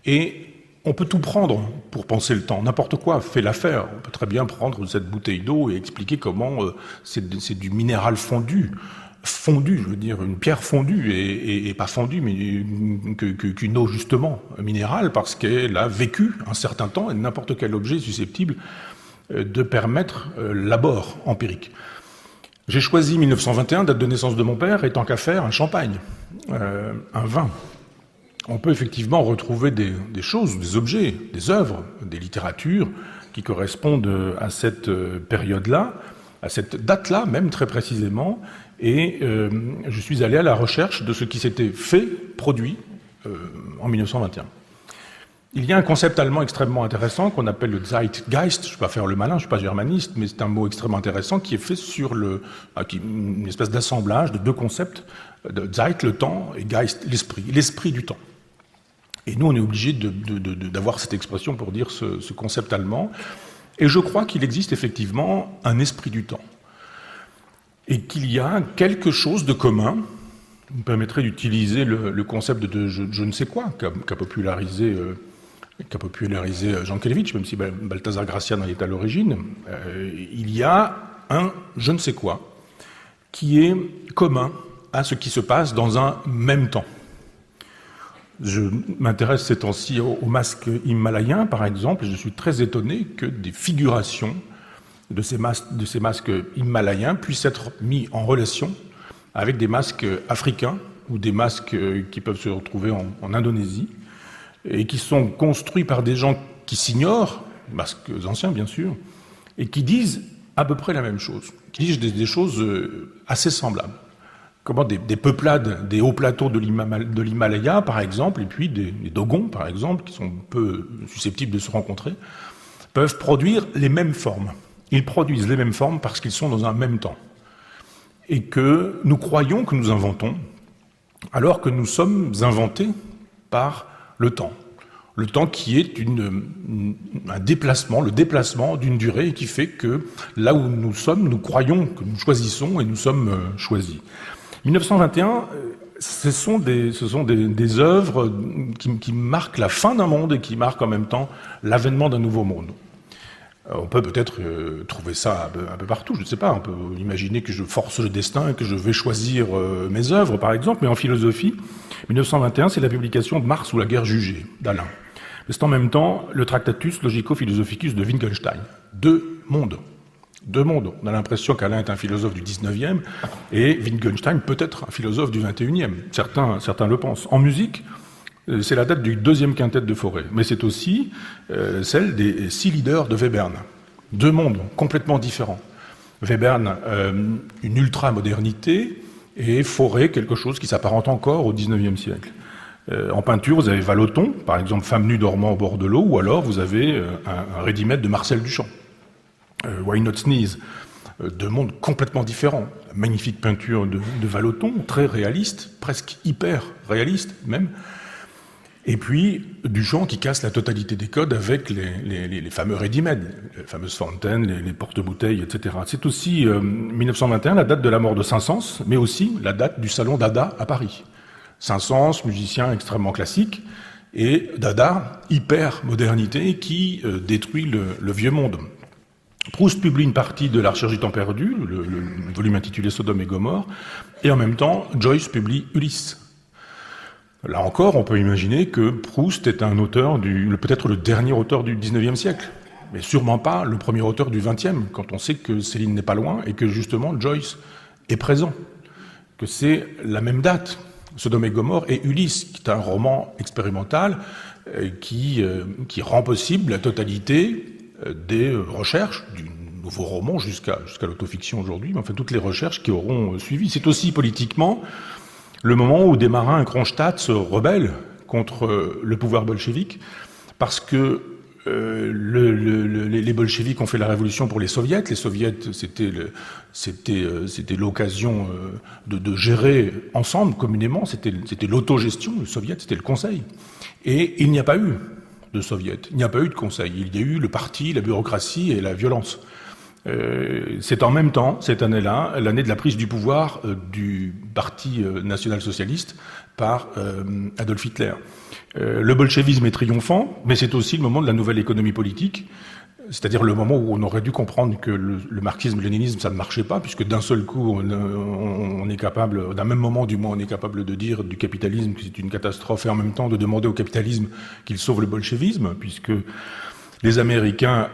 Et on peut tout prendre pour penser le temps, n'importe quoi fait l'affaire. On peut très bien prendre cette bouteille d'eau et expliquer comment c'est du minéral fondu, je veux dire une pierre fondue et pas fondue, mais qu'une eau justement minérale parce qu'elle a vécu un certain temps et n'importe quel objet est susceptible de permettre l'abord empirique. J'ai choisi 1921, date de naissance de mon père, et tant qu'à faire, un champagne, un vin. On peut effectivement retrouver des choses, des objets, des œuvres, des littératures qui correspondent à cette période-là, à cette date-là, même très précisément, et je suis allé à la recherche de ce qui s'était fait, produit, en 1921. Il y a un concept allemand extrêmement intéressant qu'on appelle le Zeitgeist. Je ne vais pas faire le malin, je ne suis pas germaniste, mais c'est un mot extrêmement intéressant qui est fait sur une espèce d'assemblage de deux concepts, de Zeit, le temps, et Geist, l'esprit du temps. Et nous, on est obligé d'avoir cette expression pour dire ce concept allemand. Et je crois qu'il existe effectivement un esprit du temps. Et qu'il y a quelque chose de commun. Vous me permettrez d'utiliser le concept de je ne sais quoi qu'a popularisé Jean Kelevitch, même si Balthazar Gracian en est à l'origine. Il y a un je ne sais quoi qui est commun à ce qui se passe dans un même temps. Je m'intéresse ces temps-ci aux masques himalayens, par exemple, et je suis très étonné que des figurations de ces masques himalayens puissent être mis en relation avec des masques africains ou des masques qui peuvent se retrouver en Indonésie et qui sont construits par des gens qui s'ignorent, masques anciens bien sûr, et qui disent à peu près la même chose, qui disent des choses assez semblables. Comment des peuplades, des hauts plateaux de l'Himalaya, par exemple, et puis des dogons, par exemple, qui sont peu susceptibles de se rencontrer, peuvent produire les mêmes formes. Ils produisent les mêmes formes parce qu'ils sont dans un même temps. Et que nous croyons que nous inventons, alors que nous sommes inventés par le temps. Le temps qui est un déplacement, le déplacement d'une durée qui fait que là où nous sommes, nous croyons que nous choisissons et nous sommes choisis. 1921, ce sont des œuvres qui marquent la fin d'un monde et qui marquent en même temps l'avènement d'un nouveau monde. On peut peut-être trouver ça un peu partout, je ne sais pas, on peut imaginer que je force le destin et que je vais choisir mes œuvres, par exemple, mais en philosophie, 1921, c'est la publication de Mars ou la guerre jugée, d'Alain. Mais c'est en même temps le Tractatus Logico-Philosophicus de Wittgenstein. Deux mondes. On a l'impression qu'Alain est un philosophe du 19e et Wittgenstein peut-être un philosophe du 21e. Certains le pensent. En musique, c'est la date du deuxième quintet de Fauré, mais c'est aussi celle des 6 leaders de Webern. Deux mondes complètement différents. Webern, une ultra-modernité, et Fauré, quelque chose qui s'apparente encore au 19e siècle. En peinture, vous avez Vallotton, par exemple, Femme nue dormant au bord de l'eau, ou alors vous avez un ready-made de Marcel Duchamp. Why Not Sneeze, deux mondes complètement différents. La magnifique peinture de Vallotton, très réaliste, presque hyper réaliste même. Et puis Duchamp qui casse la totalité des codes avec les fameux ready-made, les fameuses fontaines, les porte-bouteilles, etc. C'est aussi 1921, la date de la mort de Saint-Saëns, mais aussi la date du salon Dada à Paris. Saint-Saëns, musicien extrêmement classique, et Dada, hyper-modernité, qui détruit le vieux monde. Proust publie une partie de L'Archéologie du temps perdu, le volume intitulé Sodome et Gomorrhe, et en même temps, Joyce publie Ulysse. Là encore, on peut imaginer que Proust est un auteur, peut-être le dernier auteur du 19e siècle, mais sûrement pas le premier auteur du 20e, quand on sait que Céline n'est pas loin et que justement Joyce est présent, que c'est la même date. Sodome et Gomorrhe et Ulysse, qui est un roman expérimental qui rend possible la totalité des recherches du nouveau roman jusqu'à l'autofiction aujourd'hui, mais enfin toutes les recherches qui auront suivi. C'est aussi politiquement le moment où des marins à Kronstadt se rebellent contre le pouvoir bolchevique, parce que les bolcheviks ont fait la révolution pour les soviets. Les soviets, c'était l'occasion de gérer ensemble, communément. C'était l'autogestion. Le soviet, c'était le conseil. Et il n'y a pas eu de soviet. Il n'y a pas eu de conseil. Il y a eu le parti, la bureaucratie et la violence. C'est en même temps, cette année-là, l'année de la prise du pouvoir du Parti national-socialiste par Adolf Hitler. Le bolchevisme est triomphant, mais c'est aussi le moment de la nouvelle économie politique, c'est-à-dire le moment où on aurait dû comprendre que le marxisme, le léninisme, ça ne marchait pas, puisque d'un seul coup, on est capable, d'un même moment du moins, on est capable de dire du capitalisme que c'est une catastrophe, et en même temps de demander au capitalisme qu'il sauve le bolchevisme, puisque les Américains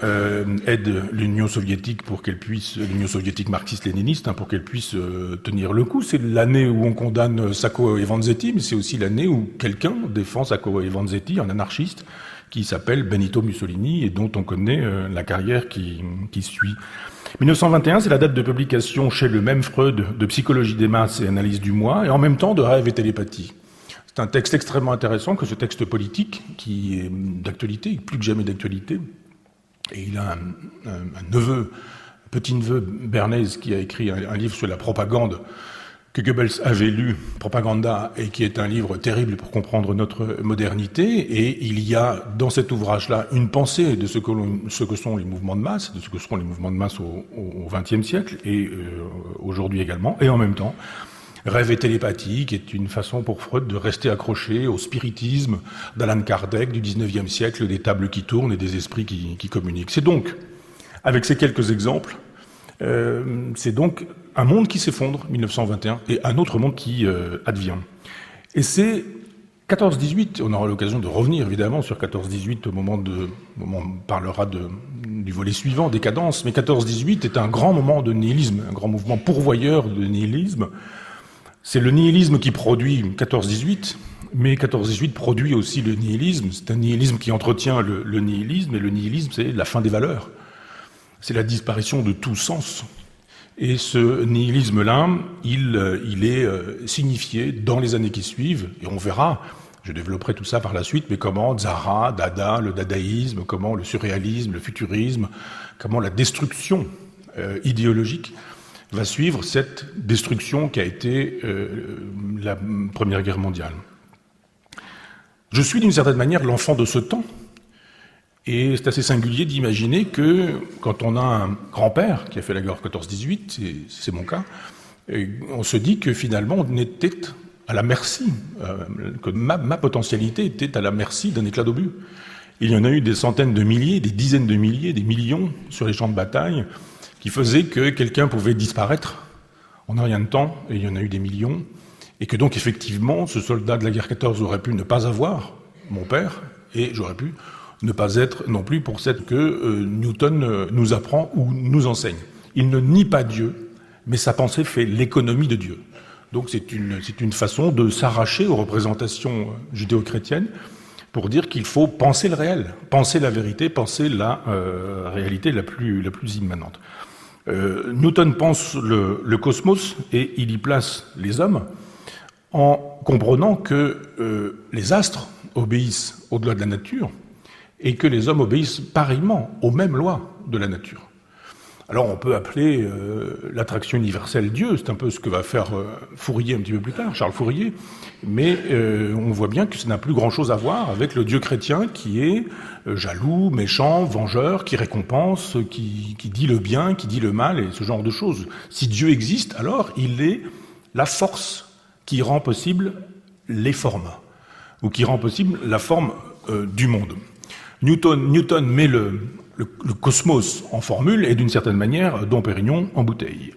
aident l'Union soviétique pour qu'elle puisse, l'Union soviétique marxiste-léniniste, pour qu'elle puisse tenir le coup. C'est l'année où on condamne Sacco et Vanzetti, mais c'est aussi l'année où quelqu'un défend Sacco et Vanzetti, un anarchiste qui s'appelle Benito Mussolini et dont on connaît la carrière qui suit. 1921, c'est la date de publication chez le même Freud de Psychologie des masses et Analyse du moi, et en même temps de Rêve et télépathie. C'est un texte extrêmement intéressant que ce texte politique, qui est d'actualité, plus que jamais d'actualité. Et il a un neveu, un petit-neveu Bernays, qui a écrit un livre sur la propagande que Goebbels avait lu, Propaganda, et qui est un livre terrible pour comprendre notre modernité. Et il y a dans cet ouvrage-là une pensée de ce que sont les mouvements de masse, de ce que seront les mouvements de masse au XXe siècle, et aujourd'hui également, et en même temps, Rêve et télépathie, qui est une façon pour Freud de rester accroché au spiritisme d'Alan Kardec du XIXe siècle, des tables qui tournent et des esprits qui communiquent. C'est donc, avec ces quelques exemples, C'est donc un monde qui s'effondre, 1921, et un autre monde qui advient. Et c'est 14-18, on aura l'occasion de revenir évidemment sur 14-18 au moment on parlera du volet suivant, décadence, mais 14-18 est un grand moment de nihilisme, un grand mouvement pourvoyeur de nihilisme. C'est le nihilisme qui produit 14-18, mais 14-18 produit aussi le nihilisme. C'est un nihilisme qui entretient le nihilisme, et le nihilisme, c'est la fin des valeurs. C'est la disparition de tout sens. Et ce nihilisme-là, il est signifié dans les années qui suivent, et on verra, je développerai tout ça par la suite, mais comment Zara, Dada, le dadaïsme, comment le surréalisme, le futurisme, comment la destruction idéologique va suivre cette destruction qui a été la Première Guerre mondiale. Je suis d'une certaine manière l'enfant de ce temps, et c'est assez singulier d'imaginer que quand on a un grand-père qui a fait la guerre 14-18, et c'est mon cas, on se dit que finalement on était à la merci, que ma potentialité était à la merci d'un éclat d'obus. Il y en a eu des centaines de milliers, des dizaines de milliers, des millions sur les champs de bataille qui faisaient que quelqu'un pouvait disparaître en un rien de temps, et il y en a eu des millions, et que donc effectivement ce soldat de la guerre 14 aurait pu ne pas avoir mon père, et j'aurais pu ne pas être non plus pour celle que Newton nous apprend ou nous enseigne. Il ne nie pas Dieu, mais sa pensée fait l'économie de Dieu. Donc c'est une façon de s'arracher aux représentations judéo-chrétiennes pour dire qu'il faut penser le réel, penser la vérité, penser la réalité la plus immanente. Newton pense le cosmos et il y place les hommes en comprenant que les astres obéissent au-delà de la nature et que les hommes obéissent pareillement aux mêmes lois de la nature. Alors on peut appeler l'attraction universelle Dieu, c'est un peu ce que va faire Fourier un petit peu plus tard, Charles Fourier, mais on voit bien que ça n'a plus grand-chose à voir avec le Dieu chrétien qui est jaloux, méchant, vengeur, qui récompense, qui dit le bien, qui dit le mal, et ce genre de choses. Si Dieu existe, alors il est la force qui rend possible les formes, ou qui rend possible la forme du monde. Newton met le cosmos en formule et d'une certaine manière Dom Pérignon en bouteille.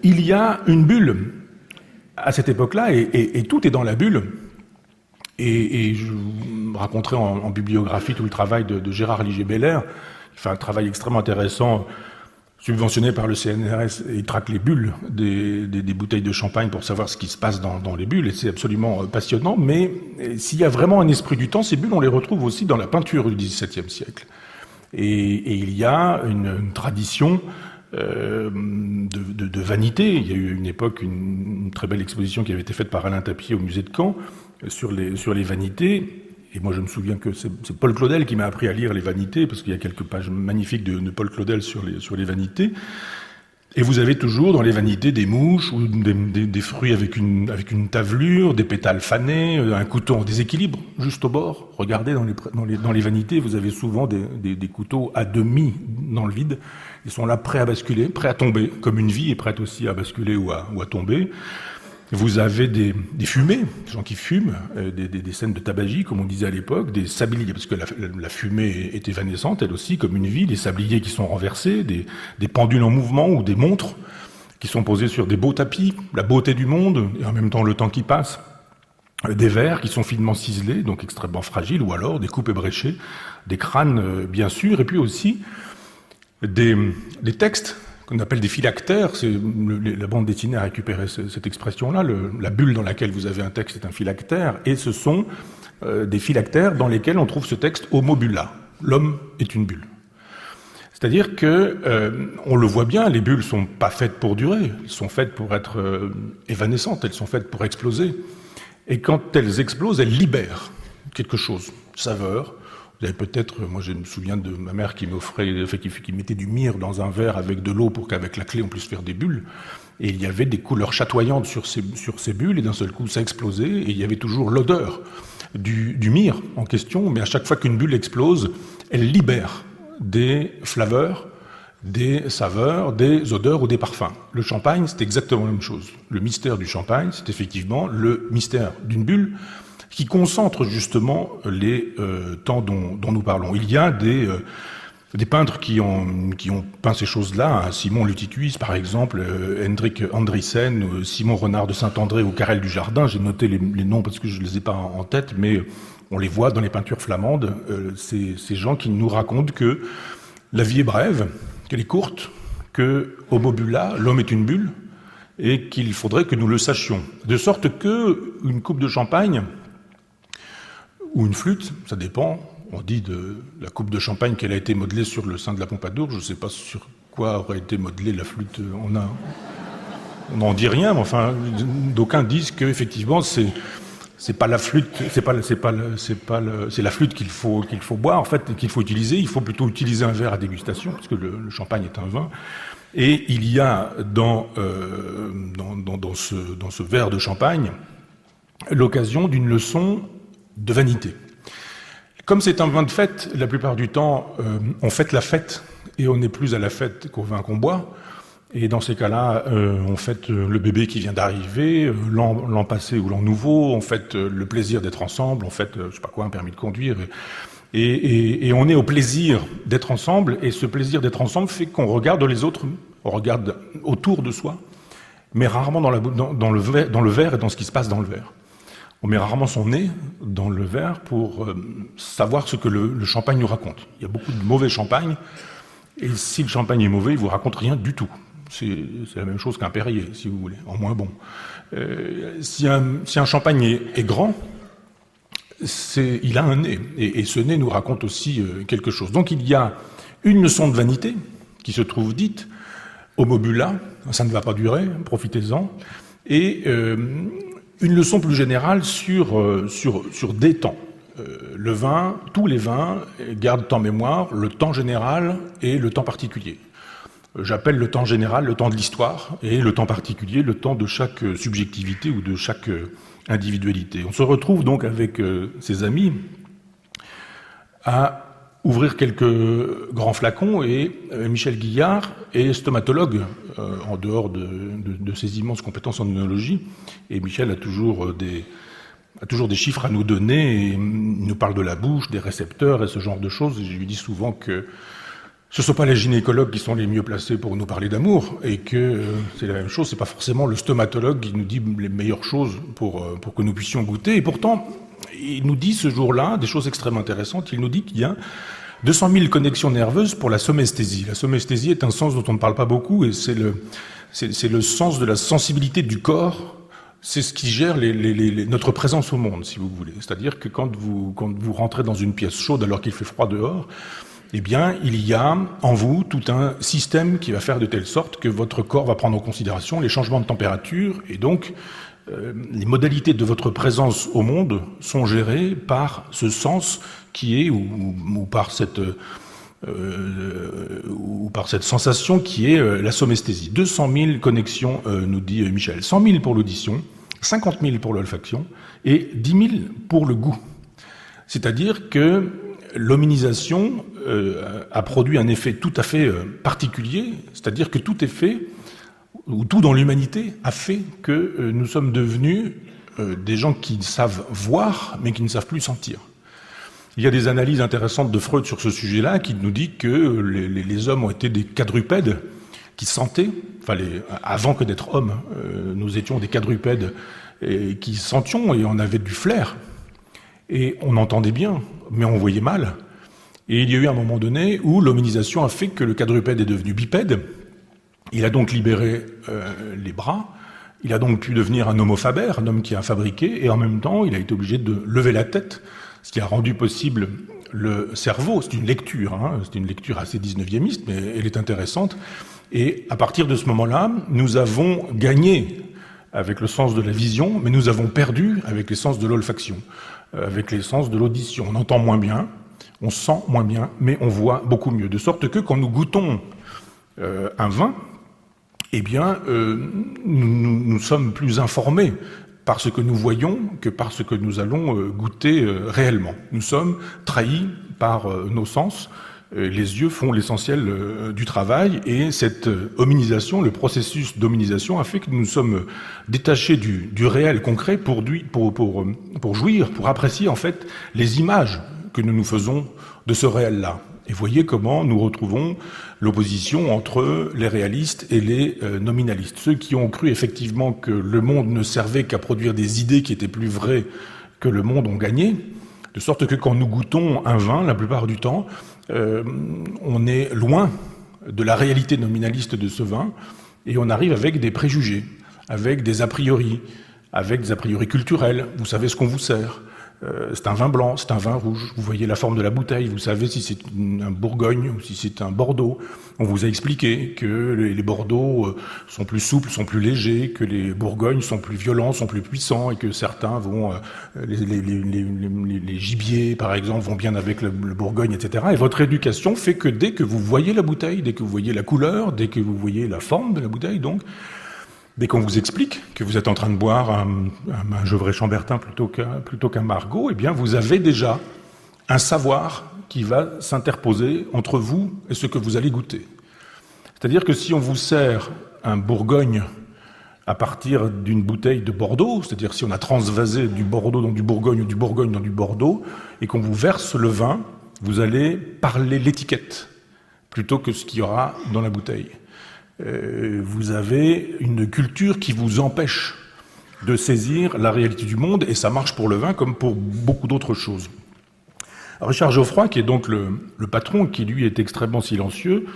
Il y a une bulle à cette époque-là et tout est dans la bulle. Et je vous raconterai en bibliographie tout le travail de Gérard Ligier-Belair, qui fait un travail extrêmement intéressant, subventionné par le CNRS, et il traque les bulles des bouteilles de champagne pour savoir ce qui se passe dans les bulles, et c'est absolument passionnant. Mais s'il y a vraiment un esprit du temps, ces bulles, on les retrouve aussi dans la peinture du XVIIe siècle. Et il y a une tradition de vanité. Il y a eu une époque une très belle exposition qui avait été faite par Alain Tapier au musée de Caen sur les vanités. Et moi, je me souviens que c'est Paul Claudel qui m'a appris à lire les vanités, parce qu'il y a quelques pages magnifiques de Paul Claudel sur les vanités. Et vous avez toujours dans les vanités des mouches ou des fruits avec une tavelure, des pétales fanés, un couteau en déséquilibre juste au bord. Regardez dans les vanités, vous avez souvent des couteaux à demi dans le vide. Ils sont là prêts à basculer, prêts à tomber, comme une vie est prête aussi à basculer ou à tomber. Vous avez des fumées, des gens qui fument, des scènes de tabagie, comme on disait à l'époque, des sabliers, parce que la fumée est évanescente, elle aussi, comme une vie, des sabliers qui sont renversés, des pendules en mouvement ou des montres qui sont posées sur des beaux tapis, la beauté du monde, et en même temps le temps qui passe, des verres qui sont finement ciselés, donc extrêmement fragiles, ou alors des coupes ébréchées, des crânes, bien sûr, et puis aussi des textes qu'on appelle des phylactères. La bande dessinée a récupéré cette expression-là. La bulle dans laquelle vous avez un texte est un phylactère, et ce sont des phylactères dans lesquels on trouve ce texte homo bulla. L'homme est une bulle. C'est-à-dire que, on le voit bien, les bulles sont pas faites pour durer, elles sont faites pour être évanescentes, elles sont faites pour exploser. Et quand elles explosent, elles libèrent quelque chose, saveur. Vous avez peut-être, moi je me souviens de ma mère qui m'offrait, qui mettait du myrrhe dans un verre avec de l'eau pour qu'avec la clé on puisse faire des bulles. Et il y avait des couleurs chatoyantes sur ces bulles, et d'un seul coup ça explosait, et il y avait toujours l'odeur du myrrhe en question, mais à chaque fois qu'une bulle explose, elle libère des flaveurs, des saveurs, des odeurs ou des parfums. Le champagne, c'est exactement la même chose. Le mystère du champagne, c'est effectivement le mystère d'une bulle qui concentre justement les temps dont nous parlons. Il y a des peintres qui ont peint ces choses-là, hein, Simon Luticuis par exemple, Hendrik Andriessen, Simon Renard de Saint-André ou Carrel du Jardin. J'ai noté les noms parce que je ne les ai pas en tête, mais on les voit dans les peintures flamandes. Ces gens qui nous racontent que la vie est brève, qu'elle est courte, que homo bulla, l'homme est une bulle, et qu'il faudrait que nous le sachions. De sorte que une coupe de champagne ou une flûte, ça dépend. On dit de la coupe de champagne qu'elle a été modelée sur le sein de la Pompadour. Je ne sais pas sur quoi aurait été modelée la flûte. On n'en dit rien, mais enfin, d'aucuns disent qu'effectivement, c'est pas la flûte, c'est la flûte qu'il faut boire, en fait, qu'il faut utiliser. Il faut plutôt utiliser un verre à dégustation, parce que le champagne est un vin. Et il y a dans ce verre de champagne l'occasion d'une leçon de vanité. Comme c'est un vin de fête, la plupart du temps, on fête la fête et on n'est plus à la fête qu'au vin qu'on boit. Et dans ces cas-là, on fête le bébé qui vient d'arriver, l'an passé ou l'an nouveau, on fête le plaisir d'être ensemble, on fête, je sais pas quoi, un permis de conduire. Et on est au plaisir d'être ensemble, et ce plaisir d'être ensemble fait qu'on regarde les autres, on regarde autour de soi, mais rarement dans le verre et dans ce qui se passe dans le verre. On met rarement son nez dans le verre pour savoir ce que le champagne nous raconte. Il y a beaucoup de mauvais champagne, et si le champagne est mauvais, il vous raconte rien du tout. C'est la même chose qu'un Perrier, si vous voulez, en moins bon. Si un champagne est grand, il a un nez, et ce nez nous raconte aussi quelque chose. Donc il y a une leçon de vanité qui se trouve dite, homo bulla, ça ne va pas durer, profitez-en, et une leçon plus générale sur des temps. Le vin, tous les vins gardent en mémoire le temps général et le temps particulier. J'appelle le temps général le temps de l'histoire et le temps particulier le temps de chaque subjectivité ou de chaque individualité. On se retrouve donc avec ses amis à ouvrir quelques grands flacons et Michel Guillard est stomatologue en dehors de ses immenses compétences en œnologie, et Michel a toujours des chiffres à nous donner, et il nous parle de la bouche, des récepteurs et ce genre de choses, et je lui dis souvent que ce ne sont pas les gynécologues qui sont les mieux placés pour nous parler d'amour, et que c'est la même chose, c'est pas forcément le stomatologue qui nous dit les meilleures choses pour que nous puissions goûter. Et pourtant, il nous dit ce jour-là des choses extrêmement intéressantes. Il nous dit qu'il y a 200 000 connexions nerveuses pour la somesthésie. La somesthésie est un sens dont on ne parle pas beaucoup, et c'est le sens de la sensibilité du corps. C'est ce qui gère notre présence au monde, si vous voulez. C'est-à-dire que quand vous rentrez dans une pièce chaude alors qu'il fait froid dehors, eh bien, il y a en vous tout un système qui va faire de telle sorte que votre corps va prendre en considération les changements de température, et donc les modalités de votre présence au monde sont gérées par ce sens qui est, ou par cette sensation qui est la somesthésie. 200 000 connexions, nous dit Michel. 100 000 pour l'audition, 50 000 pour l'olfaction et 10 000 pour le goût. C'est-à-dire que l'hominisation a produit un effet tout à fait particulier, c'est-à-dire que tout est fait, ou tout dans l'humanité a fait que nous sommes devenus des gens qui savent voir, mais qui ne savent plus sentir. Il y a des analyses intéressantes de Freud sur ce sujet-là, qui nous dit que les hommes ont été des quadrupèdes qui sentaient, avant que d'être hommes, nous étions des quadrupèdes qui sentions, et on avait du flair. Et on entendait bien, mais on voyait mal. Et il y a eu un moment donné où l'hominisation a fait que le quadrupède est devenu bipède. Il a donc libéré les bras. Il a donc pu devenir un homo faber, un homme qui a fabriqué. Et en même temps, il a été obligé de lever la tête, ce qui a rendu possible le cerveau. C'est une lecture, c'est une lecture assez 19e, mais elle est intéressante. Et à partir de ce moment-là, nous avons gagné avec le sens de la vision, mais nous avons perdu avec les sens de l'olfaction, avec les sens de l'audition. On entend moins bien, on sent moins bien, mais on voit beaucoup mieux. De sorte que quand nous goûtons un vin, eh bien, nous sommes plus informés par ce que nous voyons que par ce que nous allons goûter réellement. Nous sommes trahis par nos sens. Les yeux font l'essentiel du travail, et cette hominisation, le processus d'hominisation a fait que nous sommes détachés du réel concret pour jouir, pour apprécier en fait les images que nous nous faisons de ce réel-là. Et voyez comment nous retrouvons l'opposition entre les réalistes et les nominalistes. Ceux qui ont cru effectivement que le monde ne servait qu'à produire des idées qui étaient plus vraies que le monde ont gagné, de sorte que quand nous goûtons un vin, la plupart du temps, on est loin de la réalité nominaliste de ce vin, et on arrive avec des préjugés, avec des a priori culturels. Vous savez ce qu'on vous sert. C'est un vin blanc, c'est un vin rouge. Vous voyez la forme de la bouteille, vous savez si c'est un Bourgogne ou si c'est un Bordeaux. On vous a expliqué que les Bordeaux sont plus souples, sont plus légers, que les Bourgognes sont plus violents, sont plus puissants, et que certains vont, les gibiers par exemple, vont bien avec le Bourgogne, etc. Et votre éducation fait que dès que vous voyez la bouteille, dès que vous voyez la couleur, dès que vous voyez la forme de la bouteille, donc, dès qu'on vous explique que vous êtes en train de boire un Gevrey-Chambertin plutôt qu'un Margaux, eh bien, vous avez déjà un savoir qui va s'interposer entre vous et ce que vous allez goûter. C'est-à-dire que si on vous sert un Bourgogne à partir d'une bouteille de Bordeaux, c'est-à-dire si on a transvasé du Bordeaux dans du Bourgogne ou du Bourgogne dans du Bordeaux, et qu'on vous verse le vin, vous allez parler l'étiquette plutôt que ce qu'il y aura dans la bouteille. Vous avez une culture qui vous empêche de saisir la réalité du monde, et ça marche pour le vin comme pour beaucoup d'autres choses. Richard Geoffroy, qui est donc le patron, qui lui est extrêmement silencieux,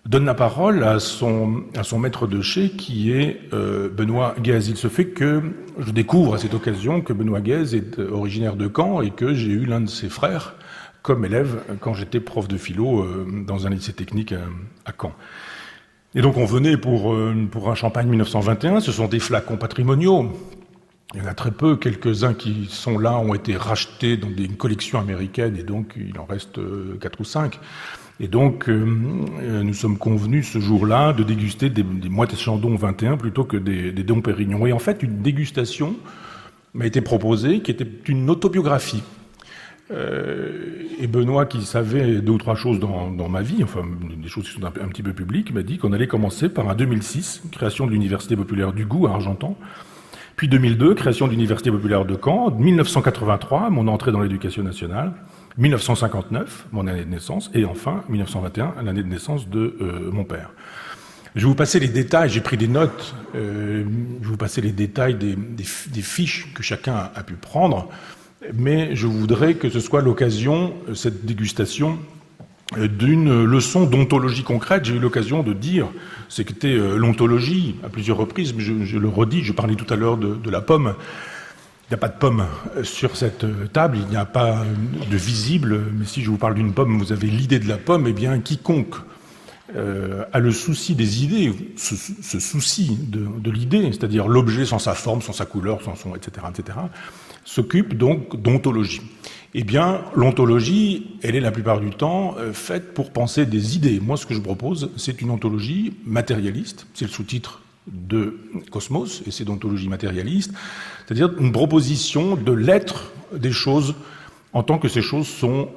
donne la parole à son maître de chai, qui est Benoît Guèze. Il se fait que je découvre à cette occasion que Benoît Guèze est originaire de Caen et que j'ai eu l'un de ses frères comme élève quand j'étais prof de philo dans un lycée technique à Caen. Et donc on venait pour un champagne 1921, ce sont des flacons patrimoniaux. Il y en a très peu, quelques-uns qui sont là ont été rachetés dans une collection américaine, et donc il en reste 4 ou 5. Et donc nous sommes convenus ce jour-là de déguster des Moët & Chandon 21 plutôt que des Dom Pérignon. Et en fait, une dégustation m'a été proposée qui était une autobiographie. Et Benoît, qui savait 2 ou 3 choses dans ma vie, enfin des choses qui sont un petit peu publiques, m'a dit qu'on allait commencer par un 2006, création de l'Université populaire du goût à Argentan, puis 2002, création de l'Université populaire de Caen, 1983, mon entrée dans l'éducation nationale, 1959, mon année de naissance, et enfin 1921, l'année de naissance de mon père. Je vais vous passer les détails, j'ai pris des notes, je vais vous passer les détails des fiches que chacun a pu prendre. Mais je voudrais que ce soit l'occasion, cette dégustation, d'une leçon d'ontologie concrète. J'ai eu l'occasion de dire ce qu'était l'ontologie à plusieurs reprises, mais je le redis, je parlais tout à l'heure de la pomme. Il n'y a pas de pomme sur cette table, il n'y a pas de visible, mais si je vous parle d'une pomme, vous avez l'idée de la pomme, eh bien quiconque a le souci des idées, ce souci de l'idée, c'est-à-dire l'objet sans sa forme, sans sa couleur, sans son, etc., s'occupe donc d'ontologie. Eh bien, l'ontologie, elle est la plupart du temps faite pour penser des idées. Moi, ce que je propose, c'est une ontologie matérialiste. C'est le sous-titre de Cosmos, et c'est d'ontologie matérialiste, c'est-à-dire une proposition de l'être des choses en tant que ces choses sont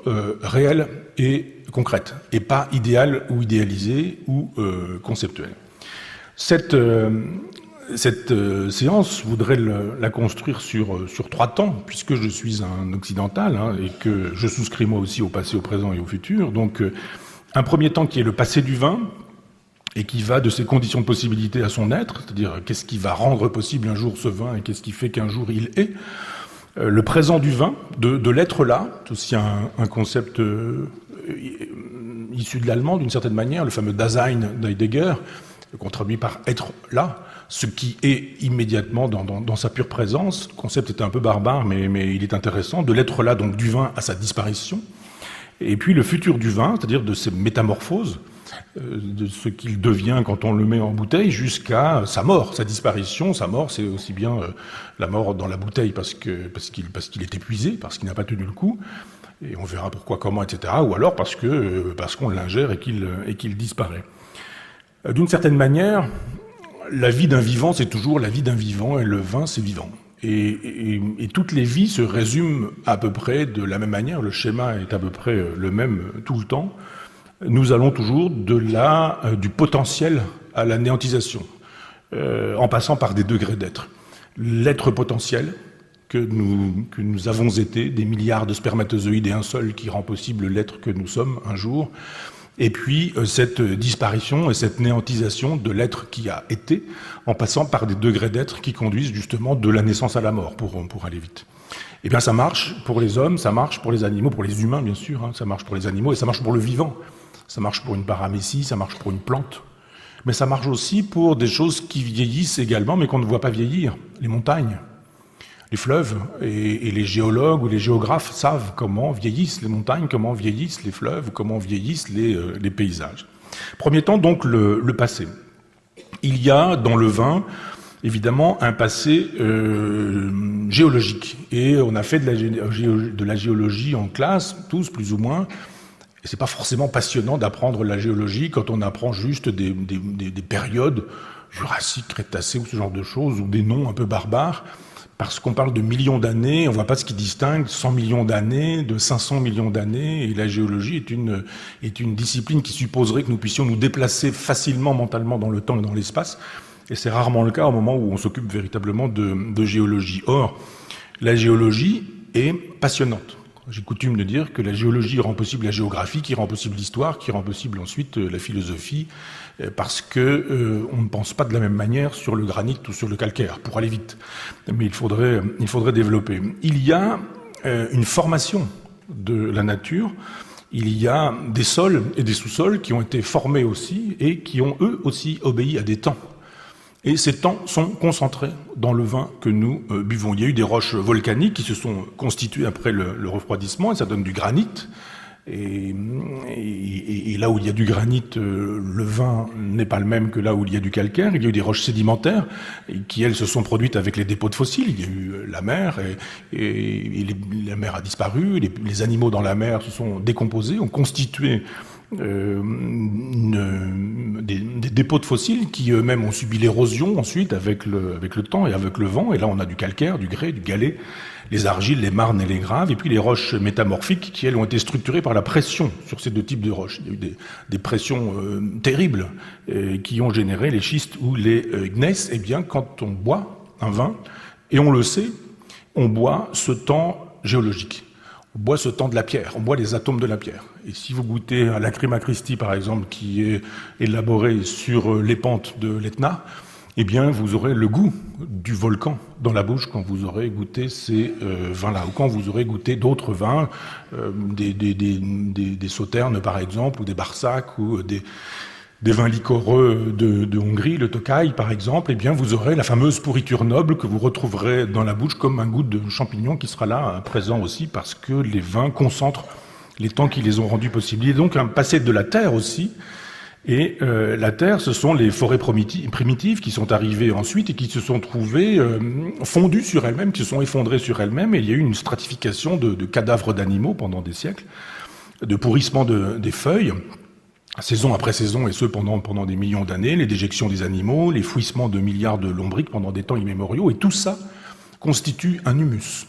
réelles et concrètes, et pas idéales ou idéalisées ou conceptuelles. Cette séance, je voudrais la construire sur 3 temps, puisque je suis un occidental, et que je souscris moi aussi au passé, au présent et au futur. Donc, un premier temps qui est le passé du vin, et qui va de ses conditions de possibilité à son être, c'est-à-dire qu'est-ce qui va rendre possible un jour ce vin, et qu'est-ce qui fait qu'un jour il est. Le présent du vin, de l'être là, c'est aussi un concept issu de l'allemand d'une certaine manière, le fameux Dasein d'Heidegger, qu'on traduit par être là, ce qui est immédiatement dans sa pure présence. Le concept était un peu barbare, mais il est intéressant, de l'être là, donc du vin à sa disparition. Et puis le futur du vin, c'est-à-dire de ses métamorphoses, de ce qu'il devient quand on le met en bouteille, jusqu'à sa mort, sa disparition. Sa mort, c'est aussi bien la mort dans la bouteille parce qu'il est épuisé, parce qu'il n'a pas tenu le coup, et on verra pourquoi, comment, etc. Ou alors parce qu'on l'ingère et qu'il disparaît. D'une certaine manière, la vie d'un vivant, c'est toujours la vie d'un vivant, et le vin, c'est vivant. Et toutes les vies se résument à peu près de la même manière, le schéma est à peu près le même tout le temps. Nous allons toujours du potentiel à la néantisation, en passant par des degrés d'être. L'être potentiel, que nous avons été, des milliards de spermatozoïdes et un seul qui rend possible l'être que nous sommes un jour. Et puis cette disparition et cette néantisation de l'être qui a été, en passant par des degrés d'être qui conduisent justement de la naissance à la mort, pour aller vite. Eh bien ça marche pour les hommes, ça marche pour les animaux, pour les humains bien sûr, ça marche pour les animaux et ça marche pour le vivant. Ça marche pour une paramécie, ça marche pour une plante. Mais ça marche aussi pour des choses qui vieillissent également, mais qu'on ne voit pas vieillir. Les montagnes, les fleuves, et les géologues ou les géographes savent comment vieillissent les montagnes, comment vieillissent les fleuves, comment vieillissent les paysages. Premier temps, donc, le passé. Il y a dans le vin, évidemment, un passé géologique. Et on a fait de la géologie en classe, tous plus ou moins. Et c'est pas forcément passionnant d'apprendre la géologie quand on apprend juste des périodes jurassiques, crétacées ou ce genre de choses, ou des noms un peu barbares. Parce qu'on parle de millions d'années, on voit pas ce qui distingue 100 millions d'années de 500 millions d'années. Et la géologie est une discipline qui supposerait que nous puissions nous déplacer facilement mentalement dans le temps et dans l'espace. Et c'est rarement le cas au moment où on s'occupe véritablement de géologie. Or, la géologie est passionnante. J'ai coutume de dire que la géologie rend possible la géographie, qui rend possible l'histoire, qui rend possible ensuite la philosophie, parce que on ne pense pas de la même manière sur le granit ou sur le calcaire, pour aller vite. Mais il faudrait développer. Il y a une formation de la nature, il y a des sols et des sous-sols qui ont été formés aussi et qui ont eux aussi obéi à des temps. Et ces temps sont concentrés dans le vin que nous buvons. Il y a eu des roches volcaniques qui se sont constituées après le refroidissement, et ça donne du granit. Et là où il y a du granit, le vin n'est pas le même que là où il y a du calcaire. Il y a eu des roches sédimentaires qui, elles, se sont produites avec les dépôts de fossiles. Il y a eu la mer, et la mer a disparu. Les animaux dans la mer se sont décomposés, ont constitué des dépôts de fossiles qui eux-mêmes ont subi l'érosion ensuite avec le temps et avec le vent. Et là, on a du calcaire, du grès, du galet, les argiles, les marnes et les graves, et puis les roches métamorphiques qui, elles, ont été structurées par la pression sur ces deux types de roches. Il y a eu des pressions terribles qui ont généré les schistes ou les gneiss. Eh bien, quand on boit un vin, et on le sait, on boit ce temps géologique. On boit ce temps de la pierre, on boit les atomes de la pierre. Et si vous goûtez à Lacrima Christi, par exemple, qui est élaboré sur les pentes de l'Etna, eh bien, vous aurez le goût du volcan dans la bouche quand vous aurez goûté ces vins-là, ou quand vous aurez goûté d'autres vins, des sauternes, par exemple, ou des barsacs, ou des vins liquoreux de Hongrie, le Tokaj par exemple, eh bien vous aurez la fameuse pourriture noble que vous retrouverez dans la bouche comme un goût de champignon qui sera là, présent aussi, parce que les vins concentrent les temps qui les ont rendus possibles. Il y a donc un passé de la terre aussi, et la terre, ce sont les forêts primitives qui sont arrivées ensuite et qui se sont trouvées fondues sur elles-mêmes, qui se sont effondrées sur elles-mêmes, et il y a eu une stratification de cadavres d'animaux pendant des siècles, de pourrissement des feuilles, saison après saison, et ce pendant des millions d'années, les déjections des animaux, les fouissements de milliards de lombrics pendant des temps immémoriaux, et tout ça constitue un humus.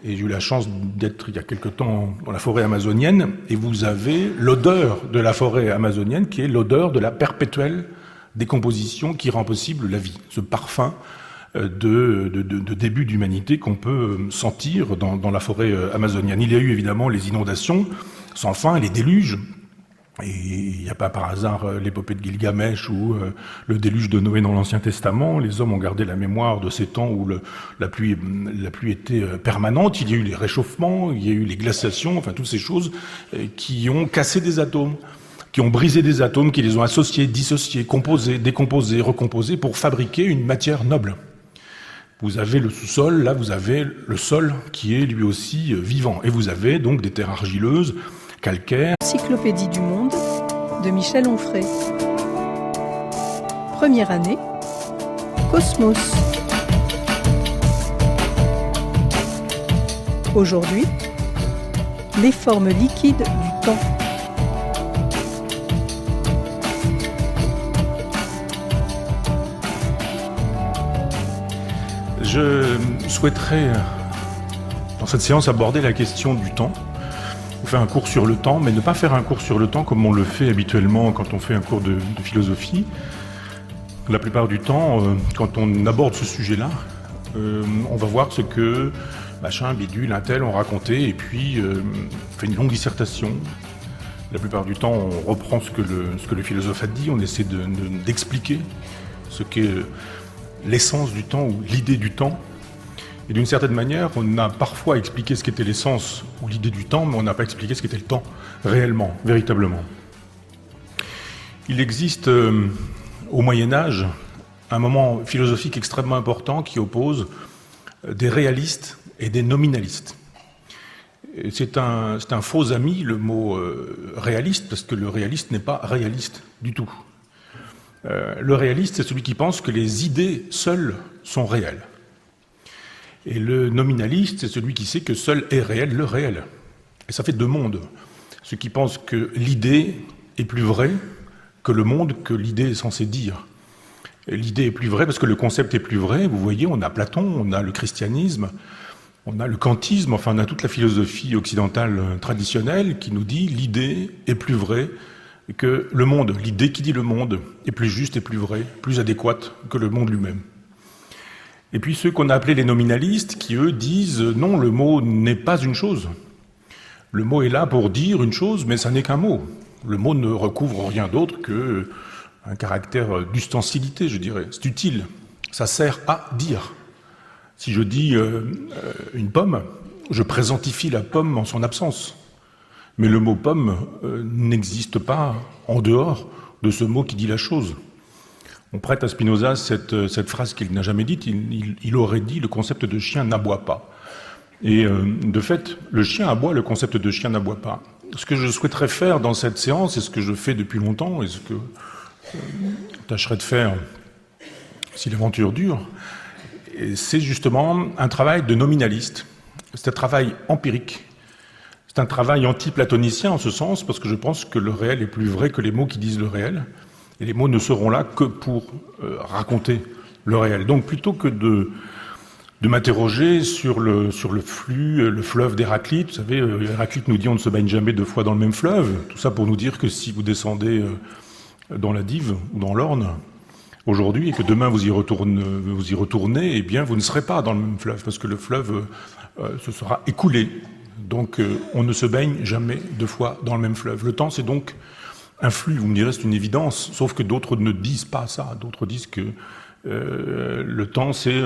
Et j'ai eu la chance d'être il y a quelque temps dans la forêt amazonienne, et vous avez l'odeur de la forêt amazonienne qui est l'odeur de la perpétuelle décomposition qui rend possible la vie, ce parfum de début d'humanité qu'on peut sentir dans la forêt amazonienne. Il y a eu évidemment les inondations sans fin et les déluges. Et il n'y a pas par hasard l'épopée de Gilgamesh ou le déluge de Noé dans l'Ancien Testament. Les hommes ont gardé la mémoire de ces temps où la pluie était permanente. Il y a eu les réchauffements, il y a eu les glaciations, enfin toutes ces choses qui ont cassé des atomes, qui ont brisé des atomes, qui les ont associés, dissociés, composés, décomposés, recomposés pour fabriquer une matière noble. Vous avez le sous-sol, là vous avez le sol qui est lui aussi vivant. Et vous avez donc des terres argileuses, calcaires. Encyclopédie du monde de Michel Onfray. Première année, Cosmos. Aujourd'hui, les formes liquides du temps. Je souhaiterais, dans cette séance, aborder la question du temps. On fait un cours sur le temps, mais ne pas faire un cours sur le temps comme on le fait habituellement quand on fait un cours de philosophie. La plupart du temps, quand on aborde ce sujet-là, On va voir ce que machin, bidule, un tel ont raconté, et puis on fait une longue dissertation. La plupart du temps, on reprend ce que le philosophe a dit, on essaie d'expliquer ce qu'est l'essence du temps ou l'idée du temps. Et d'une certaine manière, on a parfois expliqué ce qu'était l'essence ou l'idée du temps, mais on n'a pas expliqué ce qu'était le temps réellement, véritablement. Il existe au Moyen-Âge un moment philosophique extrêmement important qui oppose des réalistes et des nominalistes. C'est un faux ami, le mot réaliste, parce que le réaliste n'est pas réaliste du tout. Le réaliste, c'est celui qui pense que les idées seules sont réelles. Et le nominaliste, c'est celui qui sait que seul est réel le réel. Et ça fait deux mondes. Ceux qui pensent que l'idée est plus vraie que le monde que l'idée est censée dire. L'idée est plus vraie parce que le concept est plus vrai. Vous voyez, on a Platon, on a le christianisme, on a le kantisme, enfin on a toute la philosophie occidentale traditionnelle qui nous dit l'idée est plus vraie que le monde. L'idée qui dit le monde est plus juste et plus vraie, plus adéquate que le monde lui-même. Et puis ceux qu'on a appelés les nominalistes, qui eux disent non, le mot n'est pas une chose. Le mot est là pour dire une chose, mais ça n'est qu'un mot. Le mot ne recouvre rien d'autre qu'un caractère d'ustensilité, je dirais. C'est utile, ça sert à dire. Si je dis une pomme, je présentifie la pomme en son absence. Mais le mot pomme n'existe pas en dehors de ce mot qui dit la chose. On prête à Spinoza cette phrase qu'il n'a jamais dite. Il aurait dit le concept de chien n'aboie pas. Et de fait, le chien aboie, le concept de chien n'aboie pas. Ce que je souhaiterais faire dans cette séance, et ce que je fais depuis longtemps, et ce que je tâcherai de faire si l'aventure dure, c'est justement un travail de nominaliste. C'est un travail empirique. C'est un travail anti-platonicien en ce sens, parce que je pense que le réel est plus vrai que les mots qui disent le réel. Et les mots ne seront là que pour raconter le réel. Donc plutôt que de m'interroger sur le flux, le fleuve d'Héraclite, vous savez, Héraclite nous dit on ne se baigne jamais deux fois dans le même fleuve, tout ça pour nous dire que si vous descendez dans la Dive ou dans l'Orne aujourd'hui et que demain vous y retournez, eh bien vous ne serez pas dans le même fleuve parce que le fleuve se sera écoulé. Donc on ne se baigne jamais deux fois dans le même fleuve. Le temps c'est donc un flux, vous me direz, c'est une évidence, sauf que d'autres ne disent pas ça. D'autres disent que le temps, c'est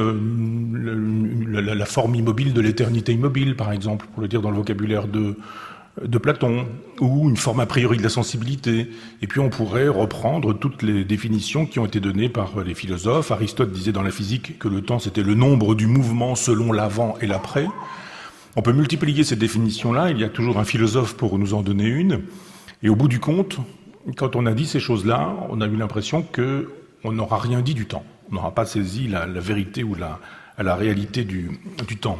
la forme immobile de l'éternité immobile, par exemple, pour le dire dans le vocabulaire de Platon, ou une forme a priori de la sensibilité. Et puis on pourrait reprendre toutes les définitions qui ont été données par les philosophes. Aristote disait dans la physique que le temps, c'était le nombre du mouvement selon l'avant et l'après. On peut multiplier ces définitions-là, il y a toujours un philosophe pour nous en donner une. Et au bout du compte, quand on a dit ces choses-là, on a eu l'impression qu'on n'aura rien dit du temps. On n'aura pas saisi la vérité ou la réalité du temps.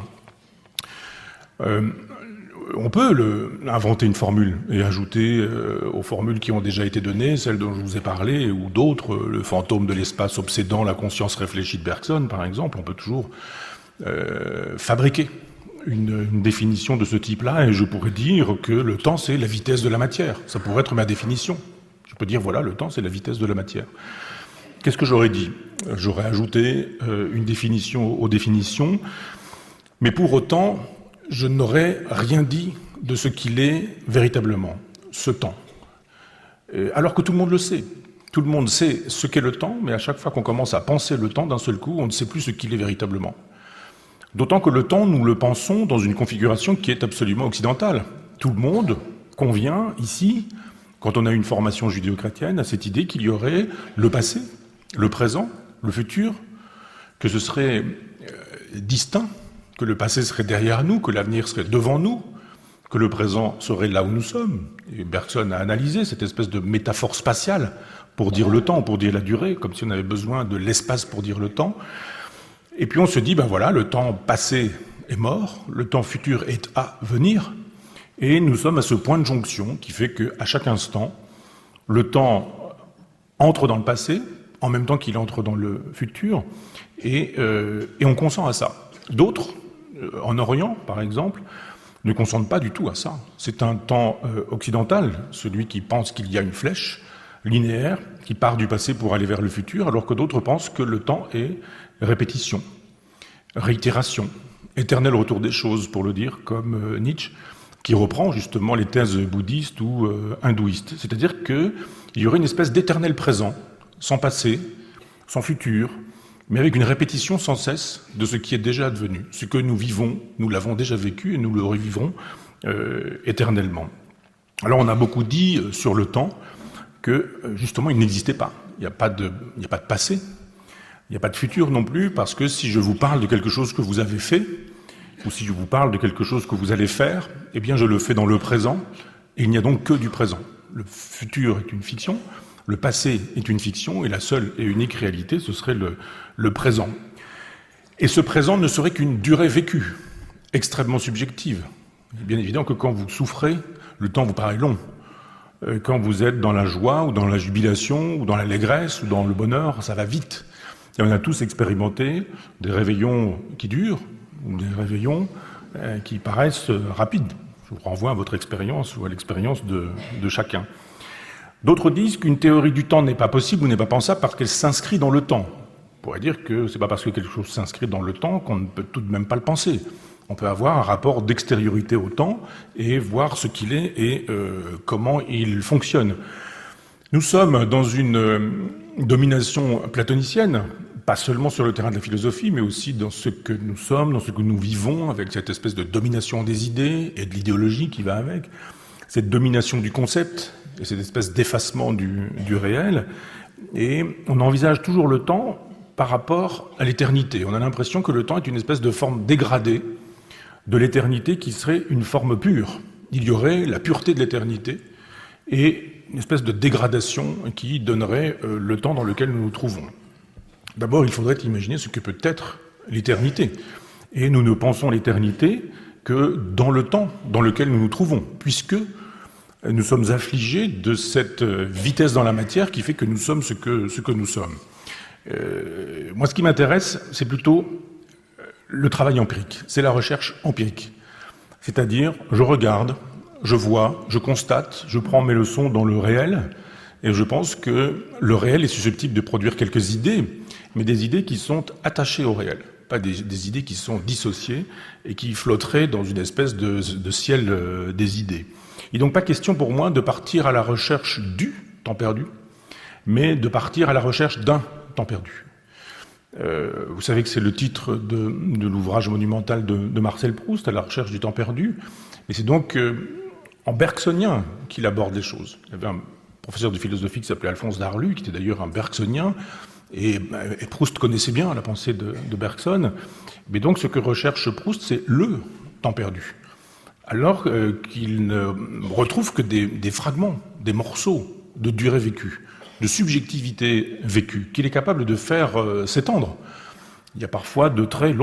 On peut inventer une formule et ajouter aux formules qui ont déjà été données, celles dont je vous ai parlé, ou d'autres, le fantôme de l'espace obsédant la conscience réfléchie de Bergson, par exemple. On peut toujours fabriquer une définition de ce type-là, et je pourrais dire que le temps, c'est la vitesse de la matière. Ça pourrait être ma définition. Je peux dire, voilà, le temps, c'est la vitesse de la matière. Qu'est-ce que j'aurais dit? J'aurais ajouté une définition aux définitions, mais pour autant, je n'aurais rien dit de ce qu'il est véritablement, ce temps. Alors que tout le monde le sait. Tout le monde sait ce qu'est le temps, mais à chaque fois qu'on commence à penser le temps d'un seul coup, on ne sait plus ce qu'il est véritablement. D'autant que le temps, nous le pensons dans une configuration qui est absolument occidentale. Tout le monde convient ici, quand on a une formation judéo-chrétienne, à cette idée qu'il y aurait le passé, le présent, le futur, que ce serait distinct, que le passé serait derrière nous, que l'avenir serait devant nous, que le présent serait là où nous sommes. Et Bergson a analysé cette espèce de métaphore spatiale pour dire le temps, pour dire la durée, comme si on avait besoin de l'espace pour dire le temps. Et puis on se dit, ben voilà, le temps passé est mort, le temps futur est à venir, et nous sommes à ce point de jonction qui fait qu'à chaque instant, le temps entre dans le passé, en même temps qu'il entre dans le futur, et on consent à ça. D'autres, en Orient par exemple, ne consentent pas du tout à ça. C'est un temps occidental, celui qui pense qu'il y a une flèche linéaire qui part du passé pour aller vers le futur, alors que d'autres pensent que le temps est répétition. réitération, éternel retour des choses, pour le dire, comme Nietzsche, qui reprend justement les thèses bouddhistes ou hindouistes. C'est-à-dire qu'il y aurait une espèce d'éternel présent, sans passé, sans futur, mais avec une répétition sans cesse de ce qui est déjà advenu. Ce que nous vivons, nous l'avons déjà vécu et nous le revivrons éternellement. Alors on a beaucoup dit sur le temps que justement il n'existait pas. Il n'y a pas de passé, il n'y a pas de futur non plus, parce que si je vous parle de quelque chose que vous avez fait, ou si je vous parle de quelque chose que vous allez faire, eh bien je le fais dans le présent, et il n'y a donc que du présent. Le futur est une fiction, le passé est une fiction, et la seule et unique réalité, ce serait le présent. Et ce présent ne serait qu'une durée vécue, extrêmement subjective. Il est bien évident que quand vous souffrez, le temps vous paraît long. Quand vous êtes dans la joie, ou dans la jubilation, ou dans l'allégresse, ou dans le bonheur, ça va vite. Et on a tous expérimenté des réveillons qui durent, ou des réveillons qui paraissent rapides. Je vous renvoie à votre expérience ou à l'expérience de chacun. D'autres disent qu'une théorie du temps n'est pas possible ou n'est pas pensable parce qu'elle s'inscrit dans le temps. On pourrait dire que c'est pas parce que quelque chose s'inscrit dans le temps qu'on ne peut tout de même pas le penser. On peut avoir un rapport d'extériorité au temps et voir ce qu'il est et comment il fonctionne. Nous sommes dans une domination platonicienne, pas seulement sur le terrain de la philosophie, mais aussi dans ce que nous sommes, dans ce que nous vivons, avec cette espèce de domination des idées et de l'idéologie qui va avec, cette domination du concept et cette espèce d'effacement du réel. Et on envisage toujours le temps par rapport à l'éternité. On a l'impression que le temps est une espèce de forme dégradée de l'éternité qui serait une forme pure. Il y aurait la pureté de l'éternité et une espèce de dégradation qui donnerait le temps dans lequel nous nous trouvons. D'abord, il faudrait imaginer ce que peut être l'éternité. Et nous ne pensons l'éternité que dans le temps dans lequel nous nous trouvons, puisque nous sommes affligés de cette vitesse dans la matière qui fait que nous sommes ce que nous sommes. Moi, ce qui m'intéresse, c'est plutôt le travail empirique, c'est la recherche empirique. C'est-à-dire, je regarde, je vois, je constate, je prends mes leçons dans le réel, et je pense que le réel est susceptible de produire quelques idées, mais des idées qui sont attachées au réel, pas des idées qui sont dissociées et qui flotteraient dans une espèce de ciel des idées. Il n'est donc pas question pour moi de partir à la recherche du temps perdu, mais de partir à la recherche d'un temps perdu. Vous savez que c'est le titre de l'ouvrage monumental de Marcel Proust, À la recherche du temps perdu. Et c'est donc en bergsonien qu'il aborde les choses. Il y avait un professeur de philosophie qui s'appelait Alphonse Darlu, qui était d'ailleurs un bergsonien, et Proust connaissait bien la pensée de Bergson. Mais donc ce que recherche Proust, c'est le temps perdu. Alors qu'il ne retrouve que des fragments, des morceaux de durée vécue, de subjectivité vécue, qu'il est capable de faire s'étendre. Il y a parfois de très longs